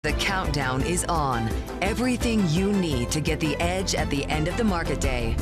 The countdown is on. Everything you need to get the edge at the end of the market day.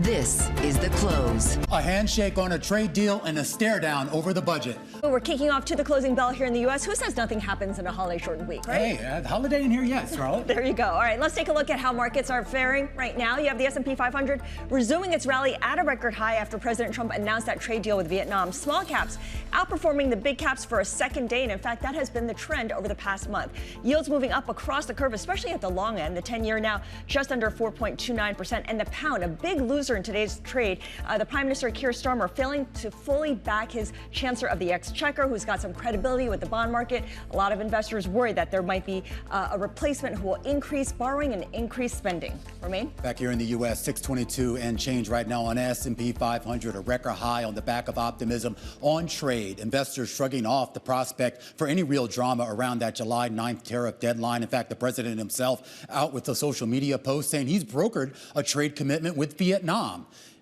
This is The Close. A handshake on a trade deal and a stare down over the budget. We're kicking off to the closing bell here in the U.S. Who says nothing happens in a holiday shortened week, right? Hey, holiday in here, yes, Charlotte. There you go. All right, let's take a look at how markets are faring right now. You have the S&P 500 resuming its rally at a record high after President Trump announced that trade deal with Vietnam. Small caps outperforming the big caps for a second day, and in fact, that has been the trend over the past month. Yields moving up across the curve, especially at the long end. The 10-year now just under 4.29%, and the pound, a big loser in today's trade. The Prime Minister Keir Starmer failing to fully back his Chancellor of the Exchequer, who's got some credibility with the bond market. A lot of investors worry that there might be a replacement who will increase borrowing and increase spending. Romain? Back here in the U.S., 622 and change right now on S&P 500, a record high on the back of optimism on trade. Investors shrugging off the prospect for any real drama around that July 9th tariff deadline. In fact, the president himself out with a social media post saying he's brokered a trade commitment with Vietnam.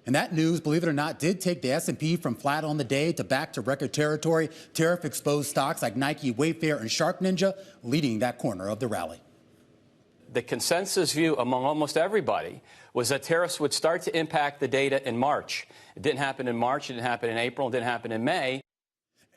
And that news, believe it or not, did take the S&P from flat on the day to back to record territory. Tariff-exposed stocks like Nike, Wayfair, and Shark Ninja leading that corner of the rally. The consensus view among almost everybody was that tariffs would start to impact the data in March. It didn't happen in March, it didn't happen in April, it didn't happen in May.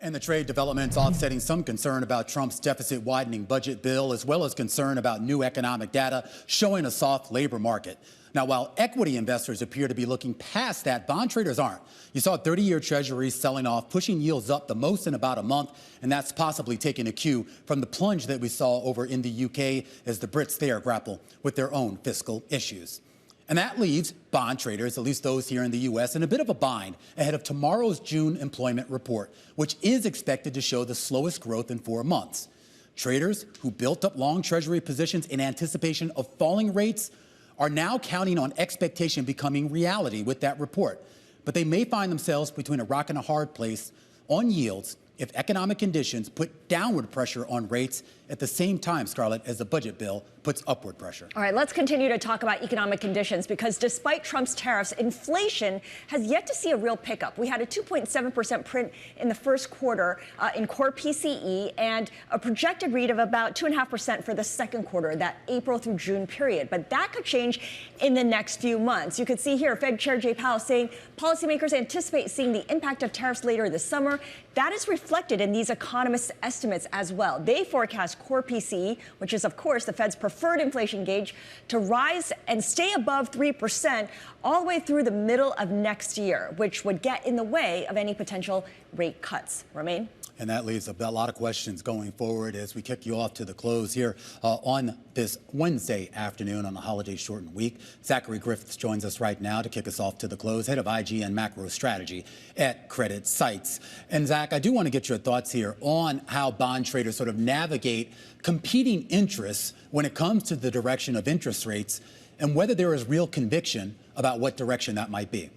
And the trade developments offsetting some concern about Trump's deficit widening budget bill, as well as concern about new economic data showing a soft labor market. Now, while equity investors appear to be looking past that, bond traders aren't. You saw 30-year treasuries selling off, pushing yields up the most in about a month, and that's possibly taking a cue from the plunge that we saw over in the UK as the Brits there grapple with their own fiscal issues. And that leaves bond traders, at least those here in the U.S., in a bit of a bind ahead of tomorrow's June employment report, which is expected to show the slowest growth in 4 months. Traders who built up long treasury positions in anticipation of falling rates are now counting on expectation becoming reality with that report. But they may find themselves between a rock and a hard place on yields if economic conditions put downward pressure on rates at the same time, Scarlett, as the budget bill puts upward pressure. All right, let's continue to talk about economic conditions because despite Trump's tariffs, inflation has yet to see a real pickup. We had a 2.7% print in the first quarter in core PCE and a projected read of about 2.5% for the second quarter, that April through June period. But that could change in the next few months. You could see here Fed Chair Jay Powell saying policymakers anticipate seeing the impact of tariffs later this summer. That is reflected in these economists' estimates as well. They forecast core PCE, which is, of course, the Fed's preferred inflation gauge, to rise and stay above 3% all the way through the middle of next year, which would get in the way of any potential rate cuts. Romain? And that leaves a lot of questions going forward as we kick you off to the close here on this Wednesday afternoon on a holiday-shortened week. Zachary Griffiths joins us right now to kick us off to the close, head of IG and macro strategy at Credit Sites. And Zach, I do want to get your thoughts here on how bond traders sort of navigate competing interests when it comes to the direction of interest rates and whether there is real conviction about what direction that might be.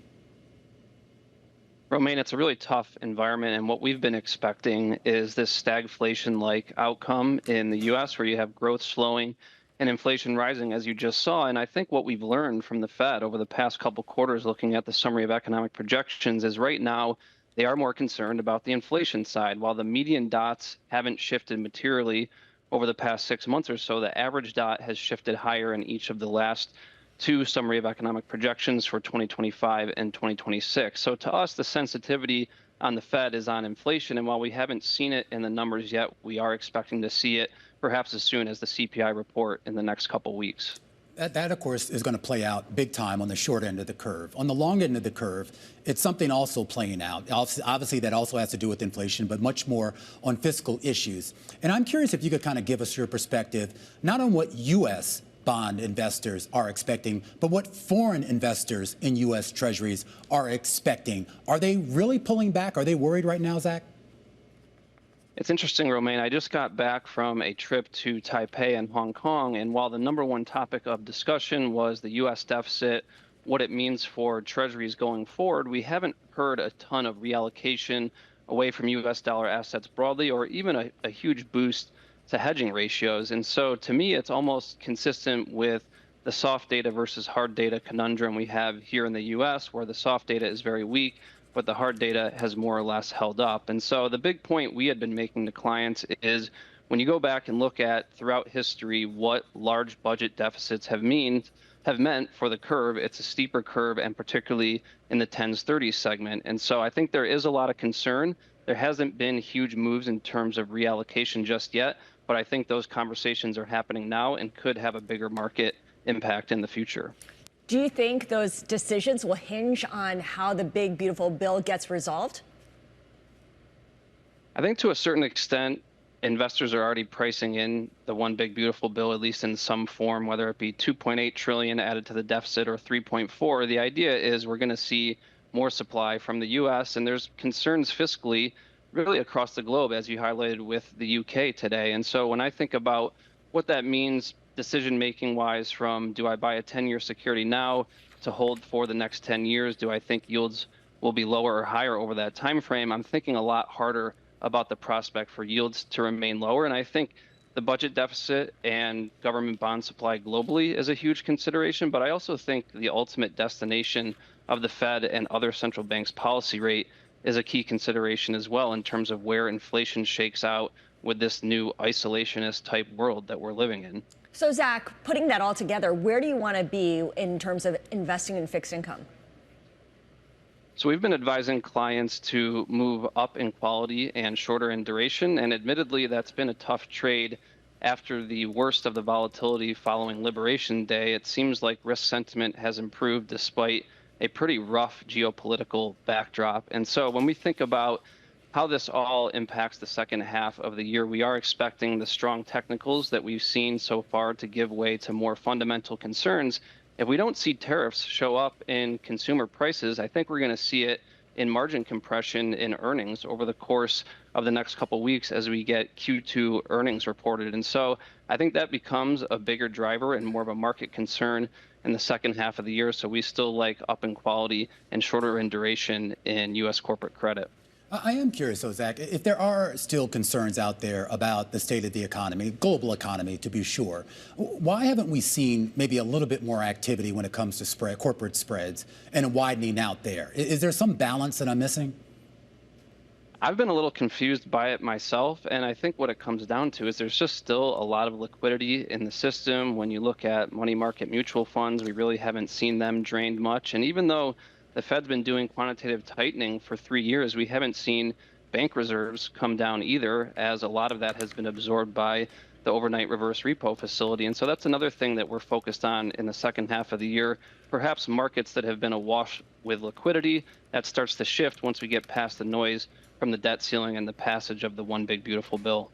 Romain, it's a really tough environment, and what we've been expecting is this stagflation-like outcome in the U.S. where you have growth slowing and inflation rising, as you just saw. And I think what we've learned from the Fed over the past couple quarters looking at the summary of economic projections is right now they are more concerned about the inflation side. While the median dots haven't shifted materially over the past 6 months or so, the average dot has shifted higher in each of the last two summary of economic projections for 2025 and 2026. So to us, the sensitivity on the Fed is on inflation. And while we haven't seen it in the numbers yet, we are expecting to see it perhaps as soon as the CPI report in the next couple weeks. That, of course, is going to play out big time on the short end of the curve. On the long end of the curve, it's something also playing out. Obviously, that also has to do with inflation, but much more on fiscal issues. And I'm curious if you could kind of give us your perspective, not on what U.S. bond investors are expecting, but what foreign investors in U.S. Treasuries are expecting. Are they really pulling back? Are they worried right now, Zach? It's interesting, Romain. I just got back from a trip to Taipei and Hong Kong, and while the number one topic of discussion was the U.S. deficit, what it means for treasuries going forward, we haven't heard a ton of reallocation away from U.S. dollar assets broadly, or even a huge boost to hedging ratios. And so to me, it's almost consistent with the soft data versus hard data conundrum we have here in the U.S., where the soft data is very weak, but the hard data has more or less held up. And so the big point we had been making to clients is when you go back and look at throughout history what large budget deficits have meant for the curve, it's a steeper curve, and particularly in the 10s, 30s segment. And so I think there is a lot of concern. There hasn't been huge moves in terms of reallocation just yet, but I think those conversations are happening now and could have a bigger market impact in the future. Do you think those decisions will hinge on how the big, beautiful bill gets resolved? I think to a certain extent, investors are already pricing in the one big beautiful bill, at least in some form, whether it be 2.8 trillion added to the deficit or 3.4. The idea is we're going to see more supply from the U.S., and there's concerns fiscally really across the globe, as you highlighted with the UK today. And so when I think about what that means decision-making wise, from do I buy a 10-year security now to hold for the next 10 years? Do I think yields will be lower or higher over that time frame? I'm thinking a lot harder about the prospect for yields to remain lower. And I think the budget deficit and government bond supply globally is a huge consideration. But I also think the ultimate destination of the Fed and other central banks' policy rate is a key consideration as well in terms of where inflation shakes out with this new isolationist type world that we're living in. So, Zach, putting that all together, where do you want to be in terms of investing in fixed income? So we've been advising clients to move up in quality and shorter in duration, and admittedly that's been a tough trade after the worst of the volatility following Liberation Day. It seems like risk sentiment has improved despite a pretty rough geopolitical backdrop. And so when we think about how this all impacts the second half of the year, we are expecting the strong technicals that we've seen so far to give way to more fundamental concerns. If we don't see tariffs show up in consumer prices, I think we're going to see it in margin compression in earnings over the course of the next couple of weeks as we get Q2 earnings reported. And so I think that becomes a bigger driver and more of a market concern in the second half of the year. So we still like up in quality and shorter in duration in U.S. corporate credit. I am curious, though, Zach, if there are still concerns out there about the state of the economy, global economy, to be sure, why haven't we seen maybe a little bit more activity when it comes to corporate spreads and a widening out there? Is there some balance that I'm missing? I've been a little confused by it myself, and I think what it comes down to is there's just still a lot of liquidity in the system. When you look at money market mutual funds, we really haven't seen them drained much. And even though the Fed's been doing quantitative tightening for 3 years, we haven't seen bank reserves come down either, as a lot of that has been absorbed by the overnight reverse repo facility. And so that's another thing that we're focused on in the second half of the year. Perhaps markets that have been awash with liquidity, that starts to shift once we get past the noise from the debt ceiling and the passage of the one big beautiful bill.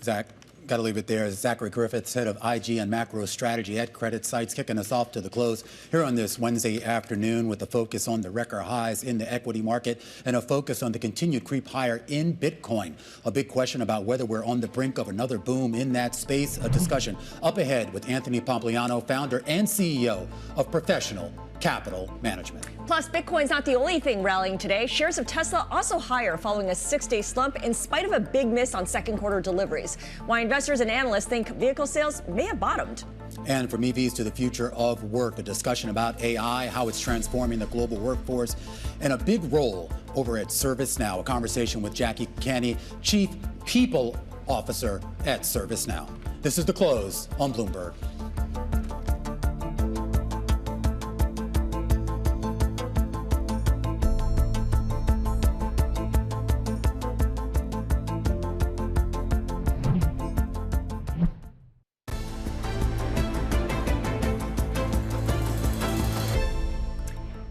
Zach, got to leave it there. Zachary Griffiths, head of IG and macro strategy at Credit Sites, kicking us off to the close here on this Wednesday afternoon with a focus on the record highs in the equity market and a focus on the continued creep higher in Bitcoin. A big question about whether we're on the brink of another boom in that space. A discussion up ahead with Anthony Pompliano, founder and CEO of Professional Capital Management. Plus, Bitcoin's not the only thing rallying today. Shares of Tesla also higher following a 6-day slump in spite of a big miss on second quarter deliveries. Why investors and analysts think vehicle sales may have bottomed. And from EVs to the future of work, a discussion about AI, how it's transforming the global workforce, and a big role over at ServiceNow. A conversation with Jackie Canny, Chief People Officer at ServiceNow. This is The Close on Bloomberg.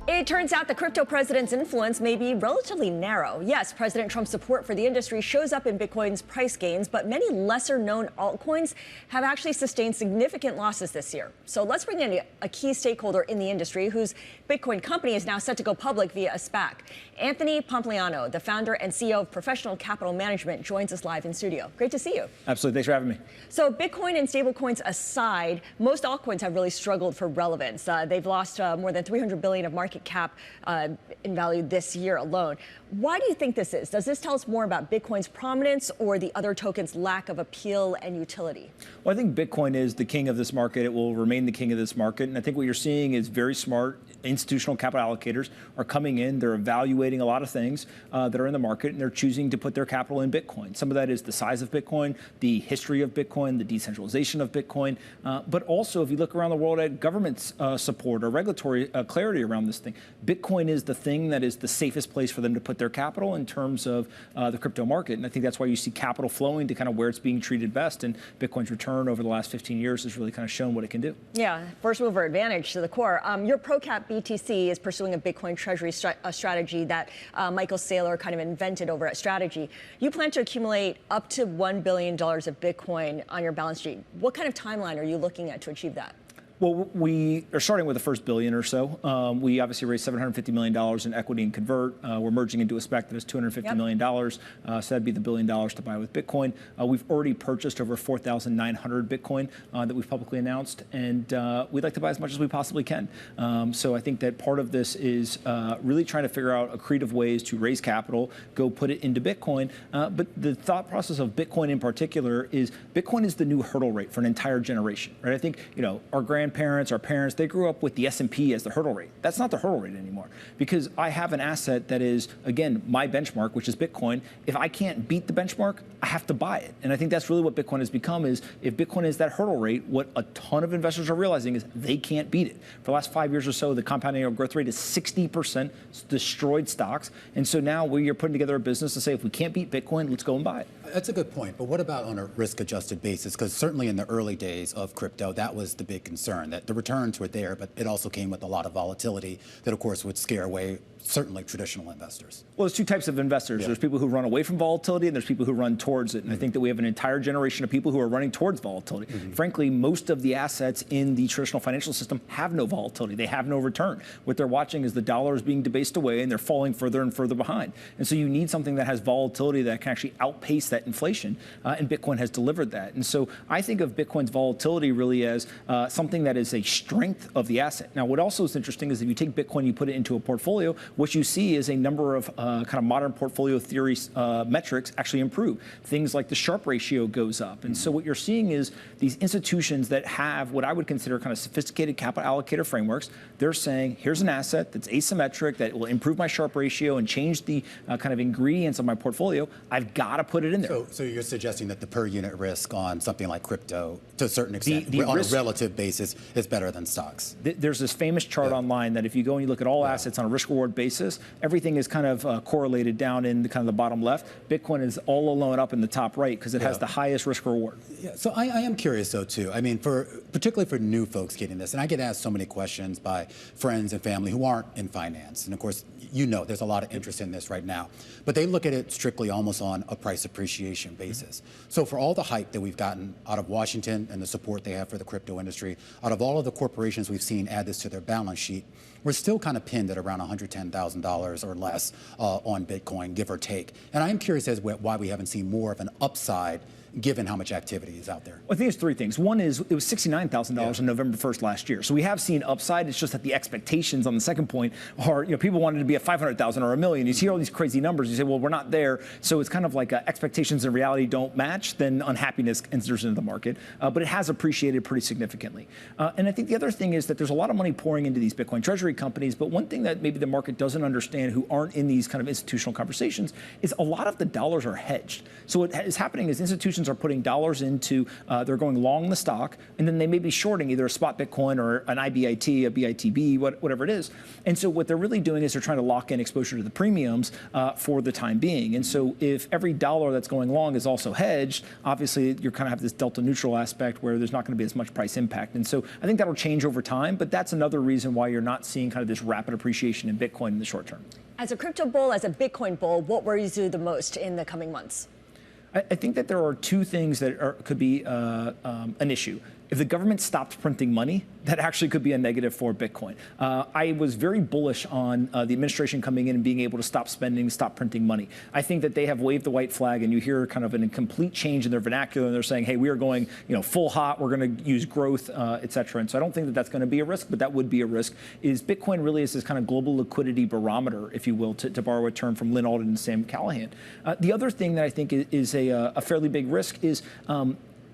It turns out the crypto president's influence may be relatively narrow. Yes, President Trump's support for the industry shows up in Bitcoin's price gains, but many lesser-known altcoins have actually sustained significant losses this year. So let's bring in a key stakeholder in the industry whose Bitcoin company is now set to go public via a SPAC. Anthony Pompliano, the founder and CEO of Professional Capital Management, joins us live in studio. Great to see you. Absolutely. Thanks for having me. So Bitcoin and stablecoins aside, most altcoins have really struggled for relevance. They've lost more than $300 billion of market cap cap in value this year alone. Why do you think this is? Does this tell us more about Bitcoin's prominence or the other tokens' lack of appeal and utility? Well, I think Bitcoin is the king of this market. It will remain the king of this market. And I think what you're seeing is very smart institutional capital allocators are coming in. They're evaluating a lot of things that are in the market, and they're choosing to put their capital in Bitcoin. Some of that is the size of Bitcoin, the history of Bitcoin, the decentralization of Bitcoin. But also, if you look around the world at government support or regulatory clarity around this thing, Bitcoin is the thing that is the safest place for them to put their capital in terms of the crypto market. And I think that's why you see capital flowing to kind of where it's being treated best. And Bitcoin's return over the last 15 years has really kind of shown what it can do. Yeah, first mover advantage to the core. Your ProCap BTC is pursuing a Bitcoin treasury strategy that Michael Saylor kind of invented over at Strategy. You plan to accumulate up to $1 billion of Bitcoin on your balance sheet. What kind of timeline are you looking at to achieve that? Well, we are starting with the first billion or so. We obviously raised $750 million in equity and convert. We're merging into a SPAC that is $250 million. So that'd be the $1 billion to buy with Bitcoin. We've already purchased over 4,900 Bitcoin that we've publicly announced, and we'd like to buy as much as we possibly can. So I think that part of this is really trying to figure out creative ways to raise capital, go put it into Bitcoin. But the thought process of Bitcoin in particular is Bitcoin is the new hurdle rate for an entire generation, right? I think, our grandparents, our parents, they grew up with the S&P as the hurdle rate. That's not the hurdle rate anymore, because I have an asset that is, again, my benchmark, which is Bitcoin. If I can't beat the benchmark, I have to buy it. And I think that's really what Bitcoin has become, is if Bitcoin is that hurdle rate, what a ton of investors are realizing is they can't beat it. For the last 5 years or so, the compound annual growth rate is 60%, destroyed stocks. And so now you're putting together a business to say, if we can't beat Bitcoin, let's go and buy it. That's a good point. But what about on a risk-adjusted basis? Because certainly in the early days of crypto, that was the big concern, that the returns were there, but it also came with a lot of volatility that, of course, would scare away certainly traditional investors. Well, there's two types of investors. Yeah. There's people who run away from volatility, and there's people who run towards it. And I think that we have an entire generation of people who are running towards volatility. Frankly, most of the assets in the traditional financial system have no volatility. They have no return. What they're watching is the dollar is being debased away, and they're falling further and further behind. And so you need something that has volatility that can actually outpace that inflation, and Bitcoin has delivered that. And so I think of Bitcoin's volatility really as something that is a strength of the asset. Now, what also is interesting is if you take Bitcoin, you put it into a portfolio, what you see is a number of kind of modern portfolio theory metrics actually improve. Things like the Sharpe ratio goes up. And so what you're seeing is these institutions that have what I would consider kind of sophisticated capital allocator frameworks, they're saying, here's an asset that's asymmetric, that will improve my Sharpe ratio and change the kind of ingredients of my portfolio. I've got to put it in there. So you're suggesting that the per unit risk on something like crypto, to a certain extent, on a relative basis, is better than stocks? There's this famous chart online that if you go and you look at all assets on a risk-reward basis, everything is kind of correlated down in the kind of the bottom left. Bitcoin is all alone up in the top right because it has the highest risk-reward. Yeah. So I am curious, though, too. I mean, particularly for new folks getting this, and I get asked so many questions by friends and family who aren't in finance. And, of course, there's a lot of interest in this right now. But they look at it strictly almost on a price appreciation basis. So for all the hype that we've gotten out of Washington and the support they have for the crypto industry, out of all of the corporations we've seen add this to their balance sheet, we're still kind of pinned at around $110,000 or less on Bitcoin, give or take. And I am curious as to why we haven't seen more of an upside given how much activity is out there. Well, I think it's three things. One is it was $69,000 on November 1st last year. So we have seen upside. It's just that the expectations on the second point are, people wanted to be at 500,000 or a million. You see all these crazy numbers. You say, well, we're not there. So it's kind of like expectations and reality don't match. Then unhappiness enters into the market. But it has appreciated pretty significantly. And I think the other thing is that there's a lot of money pouring into these Bitcoin treasury companies. But one thing that maybe the market doesn't understand, who aren't in these kind of institutional conversations, is a lot of the dollars are hedged. So what is happening is institutions are putting dollars into, they're going long the stock, and then they may be shorting either a spot Bitcoin or an IBIT, a BITB, whatever it is. And so what they're really doing is they're trying to lock in exposure to the premiums for the time being. And so if every dollar that's going long is also hedged, obviously you're kind of have this delta neutral aspect where there's not going to be as much price impact. And so I think that'll change over time, but that's another reason why you're not seeing kind of this rapid appreciation in Bitcoin in the short term. As a crypto bull, as a Bitcoin bull, what worries you the most in the coming months? I think that there are two things that could be an issue. If the government stopped printing money, that actually could be a negative for Bitcoin. I was very bullish on the administration coming in and being able to stop spending, stop printing money. I think that they have waved the white flag, and you hear kind of a complete change in their vernacular, and they're saying, hey, we are going full hot, we're going to use growth, et cetera. And so I don't think that that's going to be a risk, but that would be a risk. Is Bitcoin really is this kind of global liquidity barometer, if you will, to borrow a term from Lynn Alden and Sam Callahan. The other thing that I think is a fairly big risk is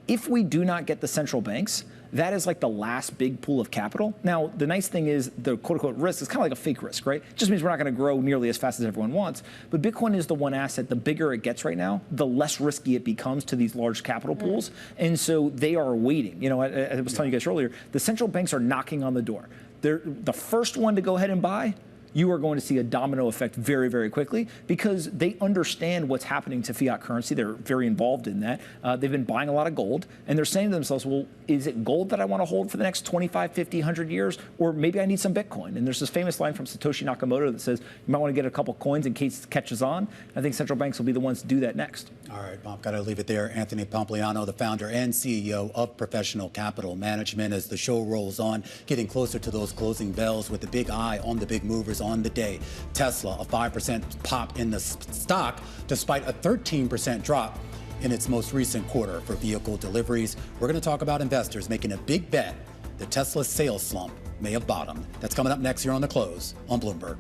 if we do not get the central banks, that is like the last big pool of capital. Now, the nice thing is the quote-unquote risk is kind of like a fake risk, right? It just means we're not going to grow nearly as fast as everyone wants. But Bitcoin is the one asset, the bigger it gets right now, the less risky it becomes to these large capital pools. And so they are waiting. I was telling you guys earlier, the central banks are knocking on the door. They're the first one to go ahead and buy. You are going to see a domino effect very, very quickly because they understand what's happening to fiat currency. They're very involved in that. They've been buying a lot of gold, and they're saying to themselves, well, is it gold that I want to hold for the next 25, 50, 100 years, or maybe I need some Bitcoin? And there's this famous line from Satoshi Nakamoto that says, you might want to get a couple coins in case it catches on. I think central banks will be the ones to do that next. All right, Bob, got to leave it there. Anthony Pompliano, the founder and CEO of Professional Capital Management, as the show rolls on, getting closer to those closing bells with the big eye on the big movers on the day. Tesla, a 5% pop in the stock, despite a 13% drop in its most recent quarter for vehicle deliveries. We're going to talk about investors making a big bet that Tesla's sales slump may have bottomed. That's coming up next here on The Close on Bloomberg.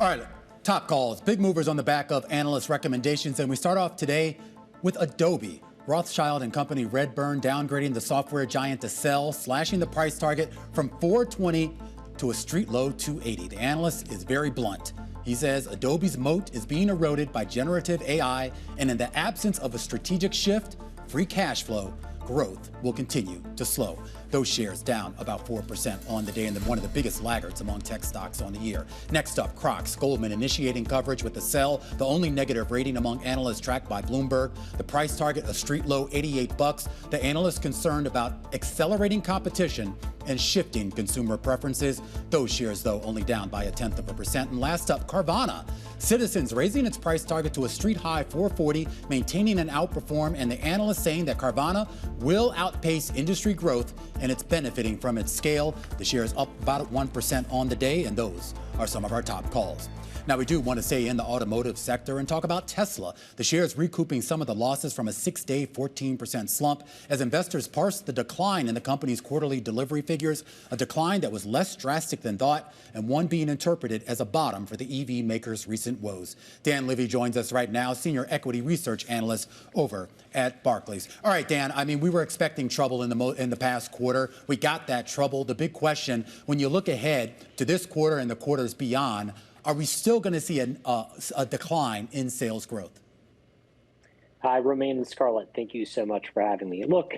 All right, top calls, big movers on the back of analyst recommendations. And we start off today with Adobe. Rothschild and Company Redburn downgrading the software giant to sell, slashing the price target from $420 to a street low $280. The analyst is very blunt. He says Adobe's moat is being eroded by generative AI, and in the absence of a strategic shift, free cash flow growth will continue to slow. Those shares down about 4% on the day, and one of the biggest laggards among tech stocks on the year. Next up, Crocs. Goldman initiating coverage with a sell, the only negative rating among analysts tracked by Bloomberg. The price target, a street low $88. The analysts concerned about accelerating competition and shifting consumer preferences. Those shares, though, only down by 0.1%. And last up, Carvana. Citizens raising its price target to a street high $440, maintaining an outperform, and the analysts saying that Carvana will outpace industry growth, and it's benefiting from its scale. The share is up about 1% on the day, and those are some of our top calls. Now, we do want to stay in the automotive sector and talk about Tesla. The share is recouping some of the losses from a 6-day 14% slump as investors parse the decline in the company's quarterly delivery figures, a decline that was less drastic than thought and one being interpreted as a bottom for the EV maker's recent woes. Dan Livy joins us right now, senior equity research analyst over at Barclays. All right, Dan, I mean, we were expecting trouble in the past quarter. We got that trouble. The big question, when you look ahead to this quarter and the quarters beyond, are we still going to see a decline in sales growth? Hi, Romaine and Scarlett. Thank you so much for having me. Look,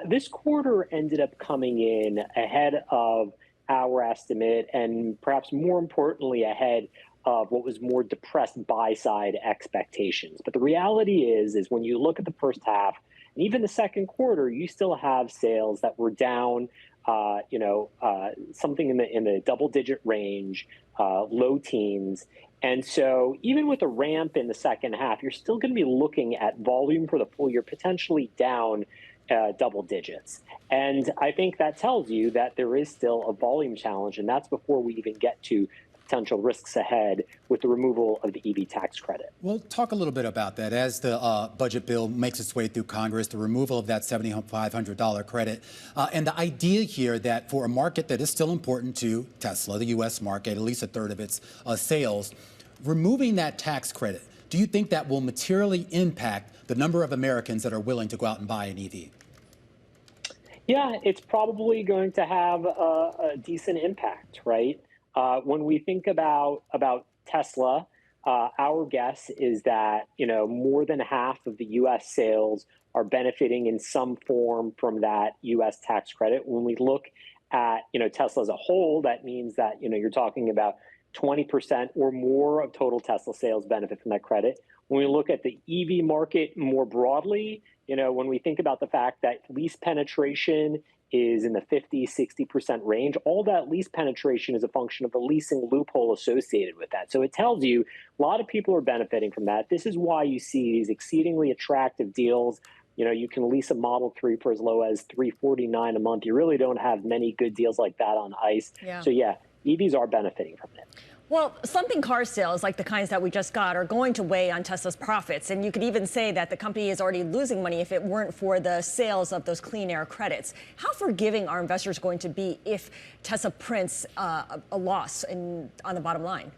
this quarter ended up coming in ahead of our estimate and perhaps more importantly ahead of what was more depressed buy-side expectations. But the reality is when you look at the first half and even the second quarter, you still have sales that were down something in the double-digit range, low teens. And so even with a ramp in the second half, you're still going to be looking at volume for the full year potentially down double digits. And I think that tells you that there is still a volume challenge, and that's before we even get to potential risks ahead with the removal of the EV tax credit. We'll talk a little bit about that as the budget bill makes its way through Congress, the removal of that $7,500 credit, and the idea here that for a market that is still important to Tesla, the U.S. market, at least a third of its sales, removing that tax credit, do you think that will materially impact the number of Americans that are willing to go out and buy an EV? Yeah, it's probably going to have a decent impact, right? When we think about Tesla, our guess is that, more than half of the U.S. sales are benefiting in some form from that U.S. tax credit. When we look at, Tesla as a whole, that means that, you're talking about 20% or more of total Tesla sales benefit from that credit. When we look at the EV market more broadly, when we think about the fact that lease penetration is in the 50-60% range, all that lease penetration is a function of the leasing loophole associated with that. So it tells you a lot of people are benefiting from that. This is why you see these exceedingly attractive deals. You can lease a Model 3 for as low as $349 a month. You really don't have many good deals like that on ICE. Yeah. So yeah, EVs are benefiting from it. Well, slumping car sales, like the kinds that we just got, are going to weigh on Tesla's profits. And you could even say that the company is already losing money if it weren't for the sales of those clean air credits. How forgiving are investors going to be if Tesla prints a loss on the bottom line?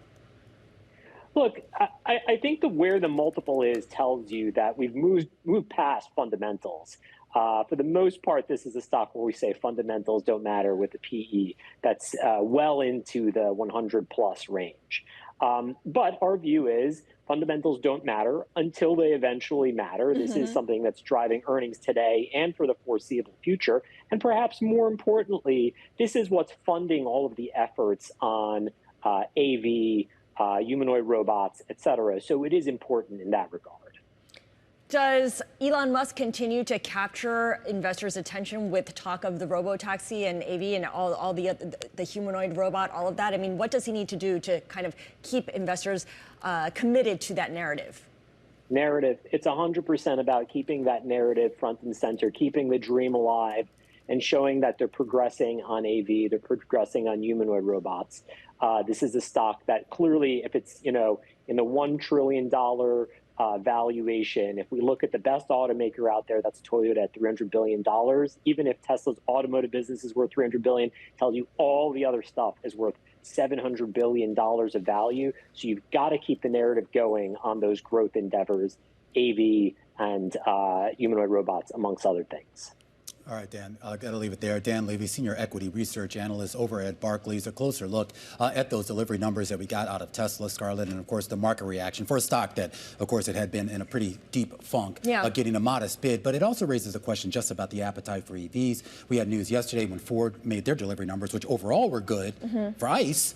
Look, I think where the multiple is tells you that we've moved past fundamentals. For the most part, this is a stock where we say fundamentals don't matter with the PE that's well into the 100-plus range. But our view is fundamentals don't matter until they eventually matter. This is something that's driving earnings today and for the foreseeable future. And perhaps more importantly, this is what's funding all of the efforts on AV, humanoid robots, et cetera. So it is important in that regard. Does Elon Musk continue to capture investors' attention with talk of the robotaxi and AV and all the humanoid robot, all of that? I mean, what does he need to do to kind of keep investors committed to that narrative? Narrative. It's 100% about keeping that narrative front and center, keeping the dream alive, and showing that they're progressing on AV, they're progressing on humanoid robots. This is a stock that clearly, if it's in the $1 trillion valuation, if we look at the best automaker out there, that's Toyota at $300 billion. Even if Tesla's automotive business is worth $300 billion, tells you all the other stuff is worth $700 billion of value. So you've got to keep the narrative going on those growth endeavors, AV and humanoid robots, amongst other things. All right, Dan, I've got to leave it there. Dan Levy, Senior Equity Research Analyst over at Barclays. A closer look at those delivery numbers that we got out of Tesla, Scarlett, and, of course, the market reaction for a stock that, of course, it had been in a pretty deep funk, getting a modest bid. But it also raises a question just about the appetite for EVs. We had news yesterday when Ford made their delivery numbers, which overall were good for ICE.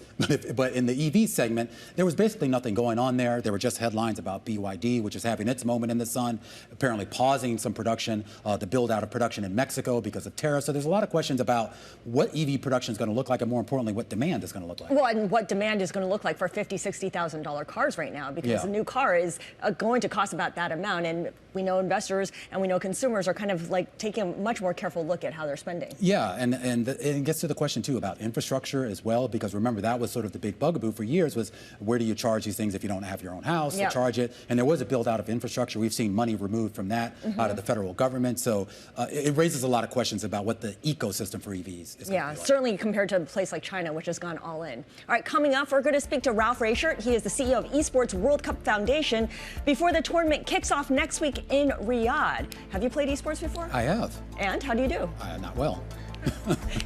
But in the EV segment, there was basically nothing going on there. There were just headlines about BYD, which is having its moment in the sun, apparently pausing some production, the build out of production in Mexico because of tariffs. So there's a lot of questions about what EV production is going to look like, and more importantly, what demand is going to look like. Well, and what demand is going to look like for $50,000, $60,000 cars right now, because a new car is going to cost about that amount. And we know investors and we know consumers are kind of like taking a much more careful look at how they're spending. Yeah, and it gets to the question, too, about infrastructure as well, because remember, that was sort of the big bugaboo for years was where do you charge these things if you don't have your own house to charge it? And there was a build out of infrastructure. We've seen money removed from that out of the federal government. So it raises a lot of questions about what the ecosystem for EVs is going to be like. Certainly compared to a place like China, which has gone all in. All right, coming up, we're going to speak to Ralph Reichert. He is the CEO of Esports World Cup Foundation before the tournament kicks off next week in Riyadh. Have you played esports before? I have. And how do you do? Not well.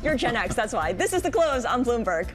You're Gen X, that's why. This is The Close on Bloomberg.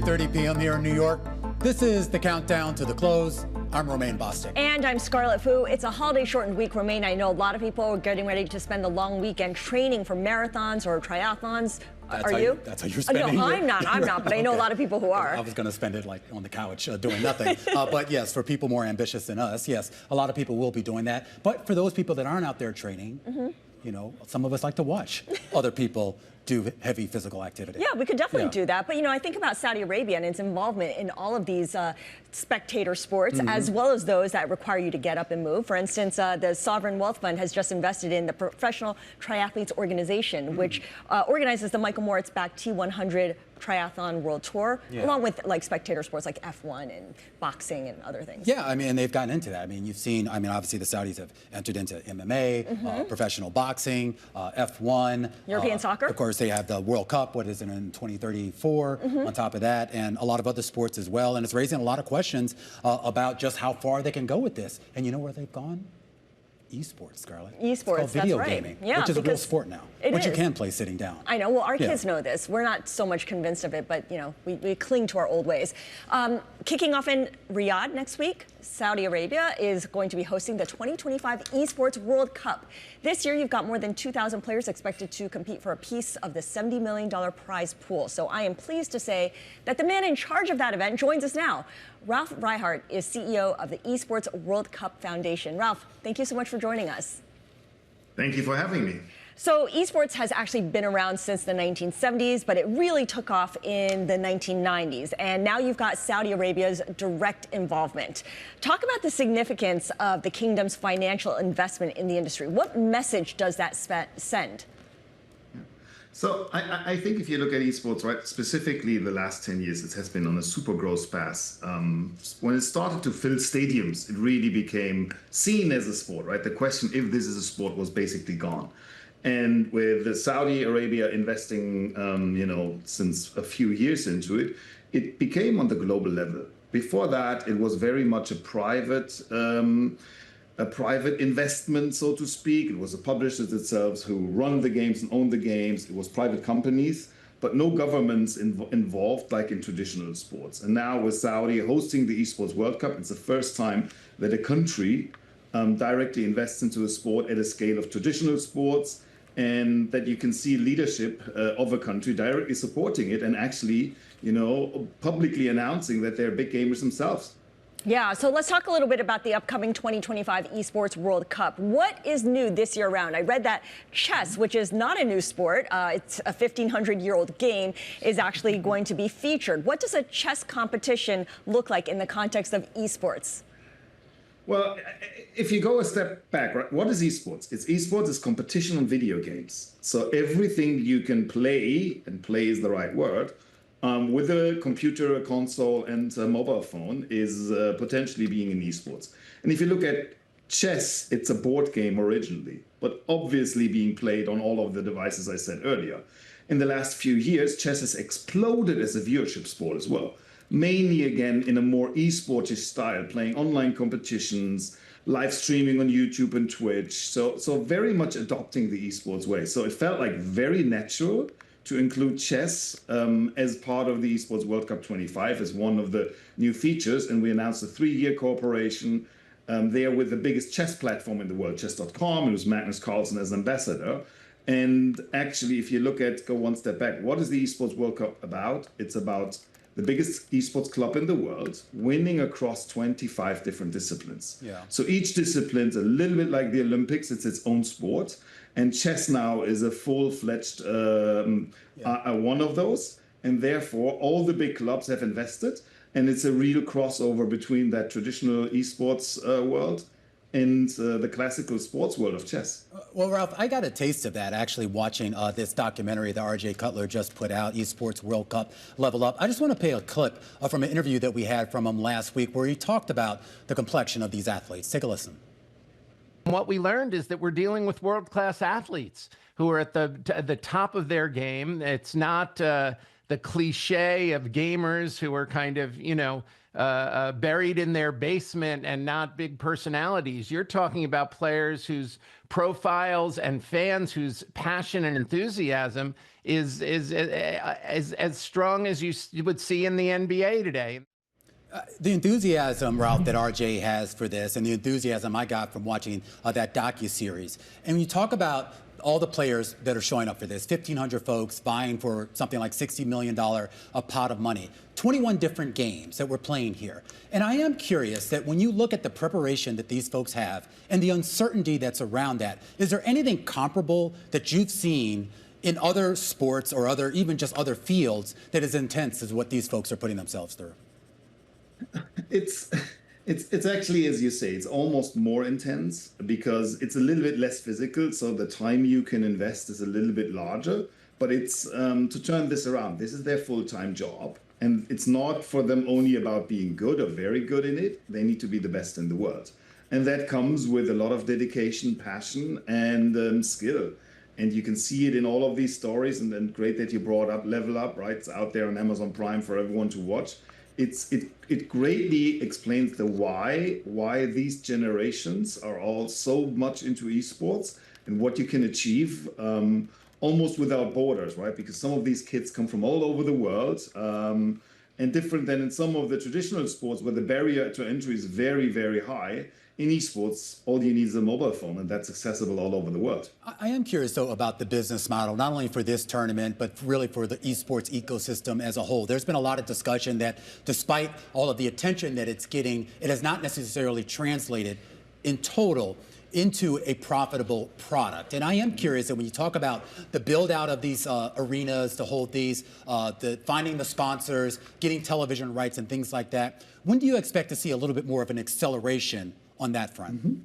.30 p.m. here in New York. This is the countdown to the close. I'm Romaine Bostic. And I'm Scarlett Fu. It's a holiday-shortened week, Romaine. I know a lot of people are getting ready to spend the long weekend training for marathons or triathlons. Are you? That's how you're spending No, I'm not, but I know a lot of people who are. I was going to spend it like on the couch doing nothing. But yes, for people more ambitious than us, yes, a lot of people will be doing that. But for those people that aren't out there training, some of us like to watch other people do heavy physical activity. Yeah, we could definitely do that. But, I think about Saudi Arabia and its involvement in all of these spectator sports, as well as those that require you to get up and move. For instance, the Sovereign Wealth Fund has just invested in the Professional Triathletes Organization, which organizes the Michael Moritz-backed T100 Triathlon World Tour, along with spectator sports like F1 and boxing and other things. Yeah, and they've gotten into that. You've seen, obviously the Saudis have entered into MMA, professional boxing, F1. European soccer. Of course, they have the World Cup, what is it, in 2034 on top of that, and a lot of other sports as well. And it's raising a lot of questions about just how far they can go with this. And you know where they've gone? Esports, Scarlett. Esports, it's called video that's right. gaming, Yeah, which is a real because sport now, it which you is. can play sitting down. I know. Well, our Yeah. kids know this. We're not so much convinced of it, but we cling to our old ways. Kicking off in Riyadh next week, Saudi Arabia is going to be hosting the 2025 Esports World Cup. This year, you've got more than 2,000 players expected to compete for a piece of the $70 million prize pool. So I am pleased to say that the man in charge of that event joins us now. Ralph Reihart is CEO of the Esports World Cup Foundation. Ralph, thank you so much for joining us. Thank you for having me. So esports has actually been around since the 1970s, but it really took off in the 1990s. And now you've got Saudi Arabia's direct involvement. Talk about the significance of the kingdom's financial investment in the industry. What message does that send? So I think if you look at esports, right, specifically the last 10 years, it has been on a super growth path. When it started to fill stadiums, it really became seen as a sport, right? The question if this is a sport was basically gone. And with the Saudi Arabia investing, since a few years into it, it became on the global level. Before that, it was very much a private investment, so to speak. It was the publishers themselves who run the games and own the games. It was private companies, but no governments involved like in traditional sports. And now with Saudi hosting the Esports World Cup, it's the first time that a country directly invests into a sport at a scale of traditional sports, and that you can see leadership of a country directly supporting it and actually, publicly announcing that they're big gamers themselves. Yeah, so let's talk a little bit about the upcoming 2025 Esports World Cup. What is new this year round? I read that chess, which is not a new sport, it's a 1,500-year-old game, is actually going to be featured. What does a chess competition look like in the context of esports? Well, if you go a step back, right, what is esports? Esports is competition on video games. So everything you can play, and play is the right word, with a computer, a console, and a mobile phone is potentially being in esports. And if you look at chess, it's a board game originally, but obviously being played on all of the devices I said earlier. In the last few years, chess has exploded as a viewership sport as well. Mainly, again, in a more esportish style, playing online competitions, live streaming on YouTube and Twitch. So very much adopting the esports way. So it felt like very natural to include chess as part of the Esports World Cup 25 as one of the new features. And we announced a 3-year cooperation there with the biggest chess platform in the world, chess.com. It was Magnus Carlsen as ambassador. And actually, if you go one step back, what is the Esports World Cup about? It's about the biggest esports club in the world, winning across 25 different disciplines. Yeah. So each discipline's a little bit like the Olympics, it's its own sport. And chess now is a full-fledged one of those. And therefore, all the big clubs have invested. And it's a real crossover between that traditional esports world and the classical sports world of chess. Well, Ralph, I got a taste of that actually watching this documentary that R.J. Cutler just put out, Esports World Cup Level Up. I just want to play a clip from an interview that we had from him last week where he talked about the complexion of these athletes. Take a listen. What we learned is that we're dealing with world-class athletes who are at the top of their game. It's not the cliche of gamers who are kind of, buried in their basement and not big personalities. You're talking about players whose profiles and fans whose passion and enthusiasm is as strong as you would see in the NBA today. The enthusiasm, Ralph, that RJ has for this, and the enthusiasm I got from watching that docuseries. And when you talk about all the players that are showing up for this, 1,500 folks vying for something like $60 million a pot of money, 21 different games that we're playing here. And I am curious that when you look at the preparation that these folks have and the uncertainty that's around that, is there anything comparable that you've seen in other sports or even just other fields that is intense as what these folks are putting themselves through? It's actually, as you say, it's almost more intense because it's a little bit less physical. So the time you can invest is a little bit larger. But it's to turn this around. This is their full-time job. And it's not for them only about being good or very good in it. They need to be the best in the world. And that comes with a lot of dedication, passion, and skill. And you can see it in all of these stories. And then great that you brought up Level Up, right? It's out there on Amazon Prime for everyone to watch. it greatly explains the why these generations are all so much into esports and what you can achieve almost without borders, right? Because some of these kids come from all over the world, and different than in some of the traditional sports where the barrier to entry is very, very high. In esports, all you need is a mobile phone, and that's accessible all over the world. I am curious, though, about the business model, not only for this tournament, but really for the esports ecosystem as a whole. There's been a lot of discussion that despite all of the attention that it's getting, it has not necessarily translated in total into a profitable product. And I am curious that when you talk about the build out of these arenas to hold these, finding the sponsors, getting television rights and things like that, when do you expect to see a little bit more of an acceleration on that front? Mm-hmm.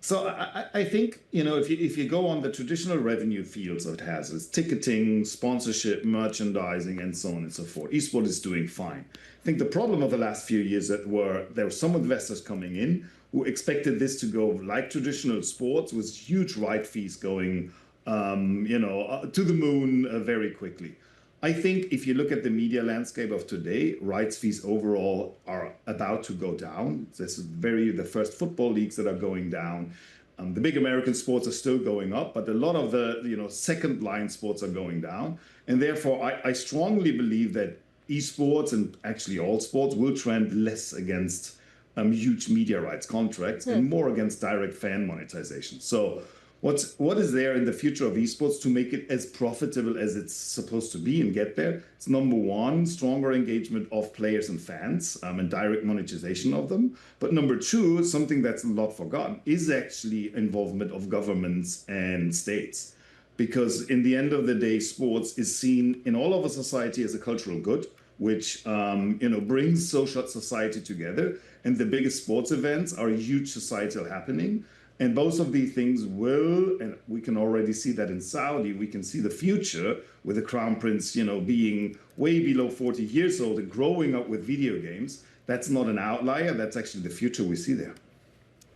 So I think, if you go on the traditional revenue fields that it has, it's ticketing, sponsorship, merchandising, and so on and so forth. Esports is doing fine. I think the problem of the last few years there were some investors coming in who expected this to go like traditional sports with huge right fees going, to the moon very quickly. I think if you look at the media landscape of today, rights fees overall are about to go down. This is the first football leagues that are going down. The big American sports are still going up, but a lot of the second line sports are going down. And therefore, I strongly believe that esports and actually all sports will trend less against huge media rights contracts and more against direct fan monetization. So what is there in the future of esports to make it as profitable as it's supposed to be and get there? It's number one, stronger engagement of players and fans and direct monetization of them. But number two, something that's a lot forgotten, is actually involvement of governments and states. Because in the end of the day, sports is seen in all of a society as a cultural good, which brings social society together. And the biggest sports events are a huge societal happening. And both of these things will, and we can already see that in Saudi, we can see the future with the Crown Prince, being way below 40 years old and growing up with video games. That's not an outlier. That's actually the future we see there.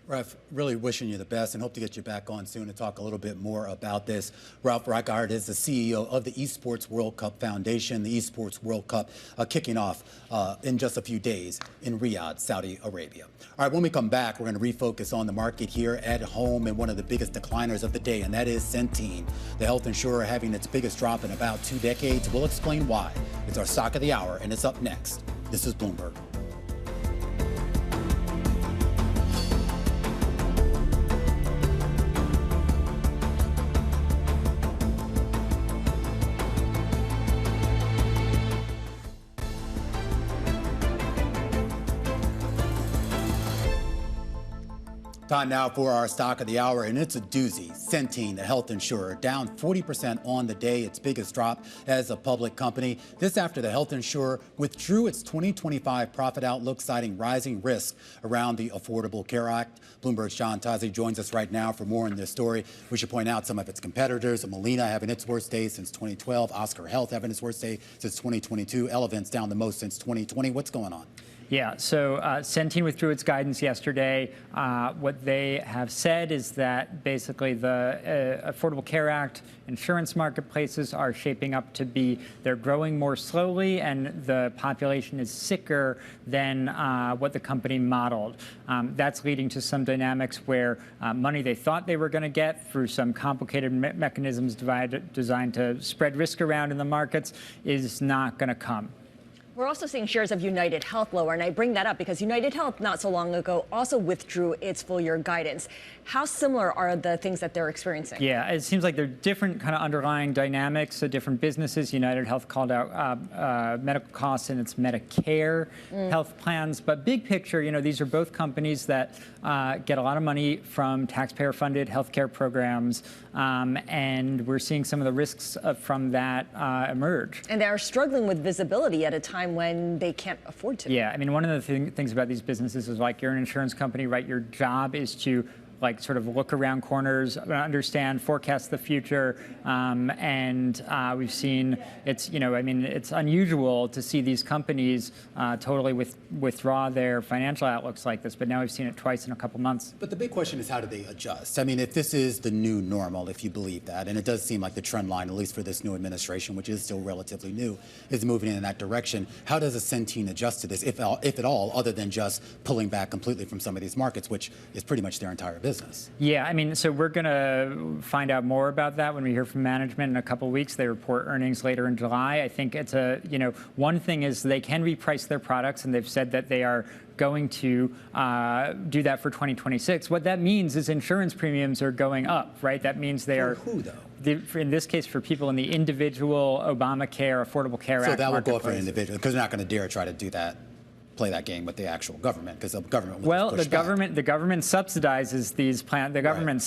Ralph, really wishing you the best and hope to get you back on soon to talk a little bit more about this. Ralph Reichart is the CEO of the Esports World Cup Foundation, the Esports World Cup kicking off in just a few days in Riyadh, Saudi Arabia. All right, when we come back, we're going to refocus on the market here at home and one of the biggest decliners of the day, and that is Centene, the health insurer having its biggest drop in about 2 decades. We'll explain why. It's our stock of the hour, and it's up next. This is Bloomberg. Time now for our stock of the hour, and it's a doozy. Centene, the health insurer, down 40% on the day, its biggest drop as a public company. This after the health insurer withdrew its 2025 profit outlook, citing rising risk around the Affordable Care Act. Bloomberg's John Tazi joins us right now for more on this story. We should point out some of its competitors, Molina having its worst day since 2012, Oscar Health having its worst day since 2022, Elevance down the most since 2020. What's going on? Yeah, so Centene withdrew its guidance yesterday. What they have said is that basically the Affordable Care Act insurance marketplaces are shaping up to be, they're growing more slowly and the population is sicker than what the company modeled. That's leading to some dynamics where money they thought they were going to get through some complicated mechanisms designed to spread risk around in the markets is not going to come. We're also seeing shares of United Health lower, and I bring that up because United Health not so long ago also withdrew its full-year guidance. How similar are the things that they're experiencing? Yeah, it seems like they're different kind of underlying dynamics of different businesses. United Health called out medical costs in its Medicare health plans, but big picture, these are both companies that get a lot of money from taxpayer-funded healthcare programs, and we're seeing some of the risks from that emerge. And they're struggling with visibility at a time when they can't afford to. Yeah, I mean, one of the things about these businesses is like you're an insurance company, right? Your job is to like sort of look around corners, understand, forecast the future, and we've seen it's it's unusual to see these companies totally withdraw their financial outlooks like this, but now we've seen it twice in a couple months. But the big question is, how do they adjust? I mean, if this is the new normal, if you believe that, and it does seem like the trend line, at least for this new administration, which is still relatively new, is moving in that direction, how does a Centene adjust to this, if at all, other than just pulling back completely from some of these markets, which is pretty much their entire business? Yeah, I mean, so we're going to find out more about that when we hear from management in a couple of weeks. They report earnings later in July. I think it's one thing is they can reprice their products, and they've said that they are going to do that for 2026. What that means is insurance premiums are going up, right? That means they are. For who, though? In this case, for people in the individual Obamacare, Affordable Care Act. So that will go up for an individual, because they're not going to dare try to do that, play that game with the actual government, because the government will push back. The government subsidizes these plans. The government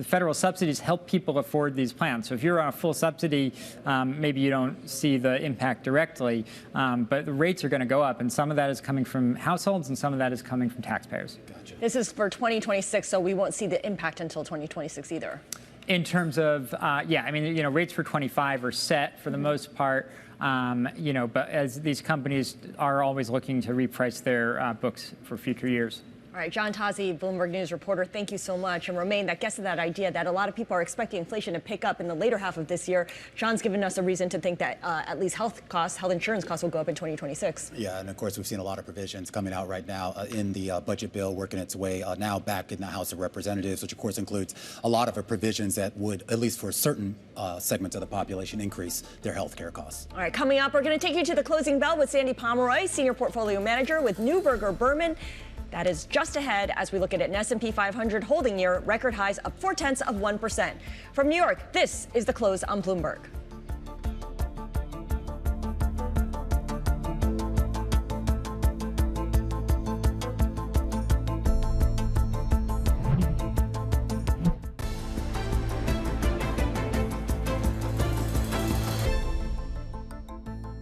federal subsidies help people afford these plans. So if you're on a full subsidy, maybe you don't see the impact directly, but the rates are going to go up, and some of that is coming from households, and some of that is coming from taxpayers. Gotcha. This is for 2026, so we won't see the impact until 2026 either. In terms of, rates for 25 are set for the most part, but as these companies are always looking to reprice their books for future years. All right, John Tozzi, Bloomberg News reporter, thank you so much. And Romain, that gets to that idea that a lot of people are expecting inflation to pick up in the later half of this year. John's given us a reason to think that at least health insurance costs will go up in 2026. Yeah, and of course, we've seen a lot of provisions coming out right now in the budget bill, working its way now back in the House of Representatives, which of course includes a lot of provisions that would, at least for certain segments of the population, increase their health care costs. All right, coming up, we're going to take you to the closing bell with Sandy Pomeroy, Senior Portfolio Manager with Neuberger Berman. That is just ahead as we look at an S&P 500 holding near record highs up 0.4%. From New York, this is The Close on Bloomberg.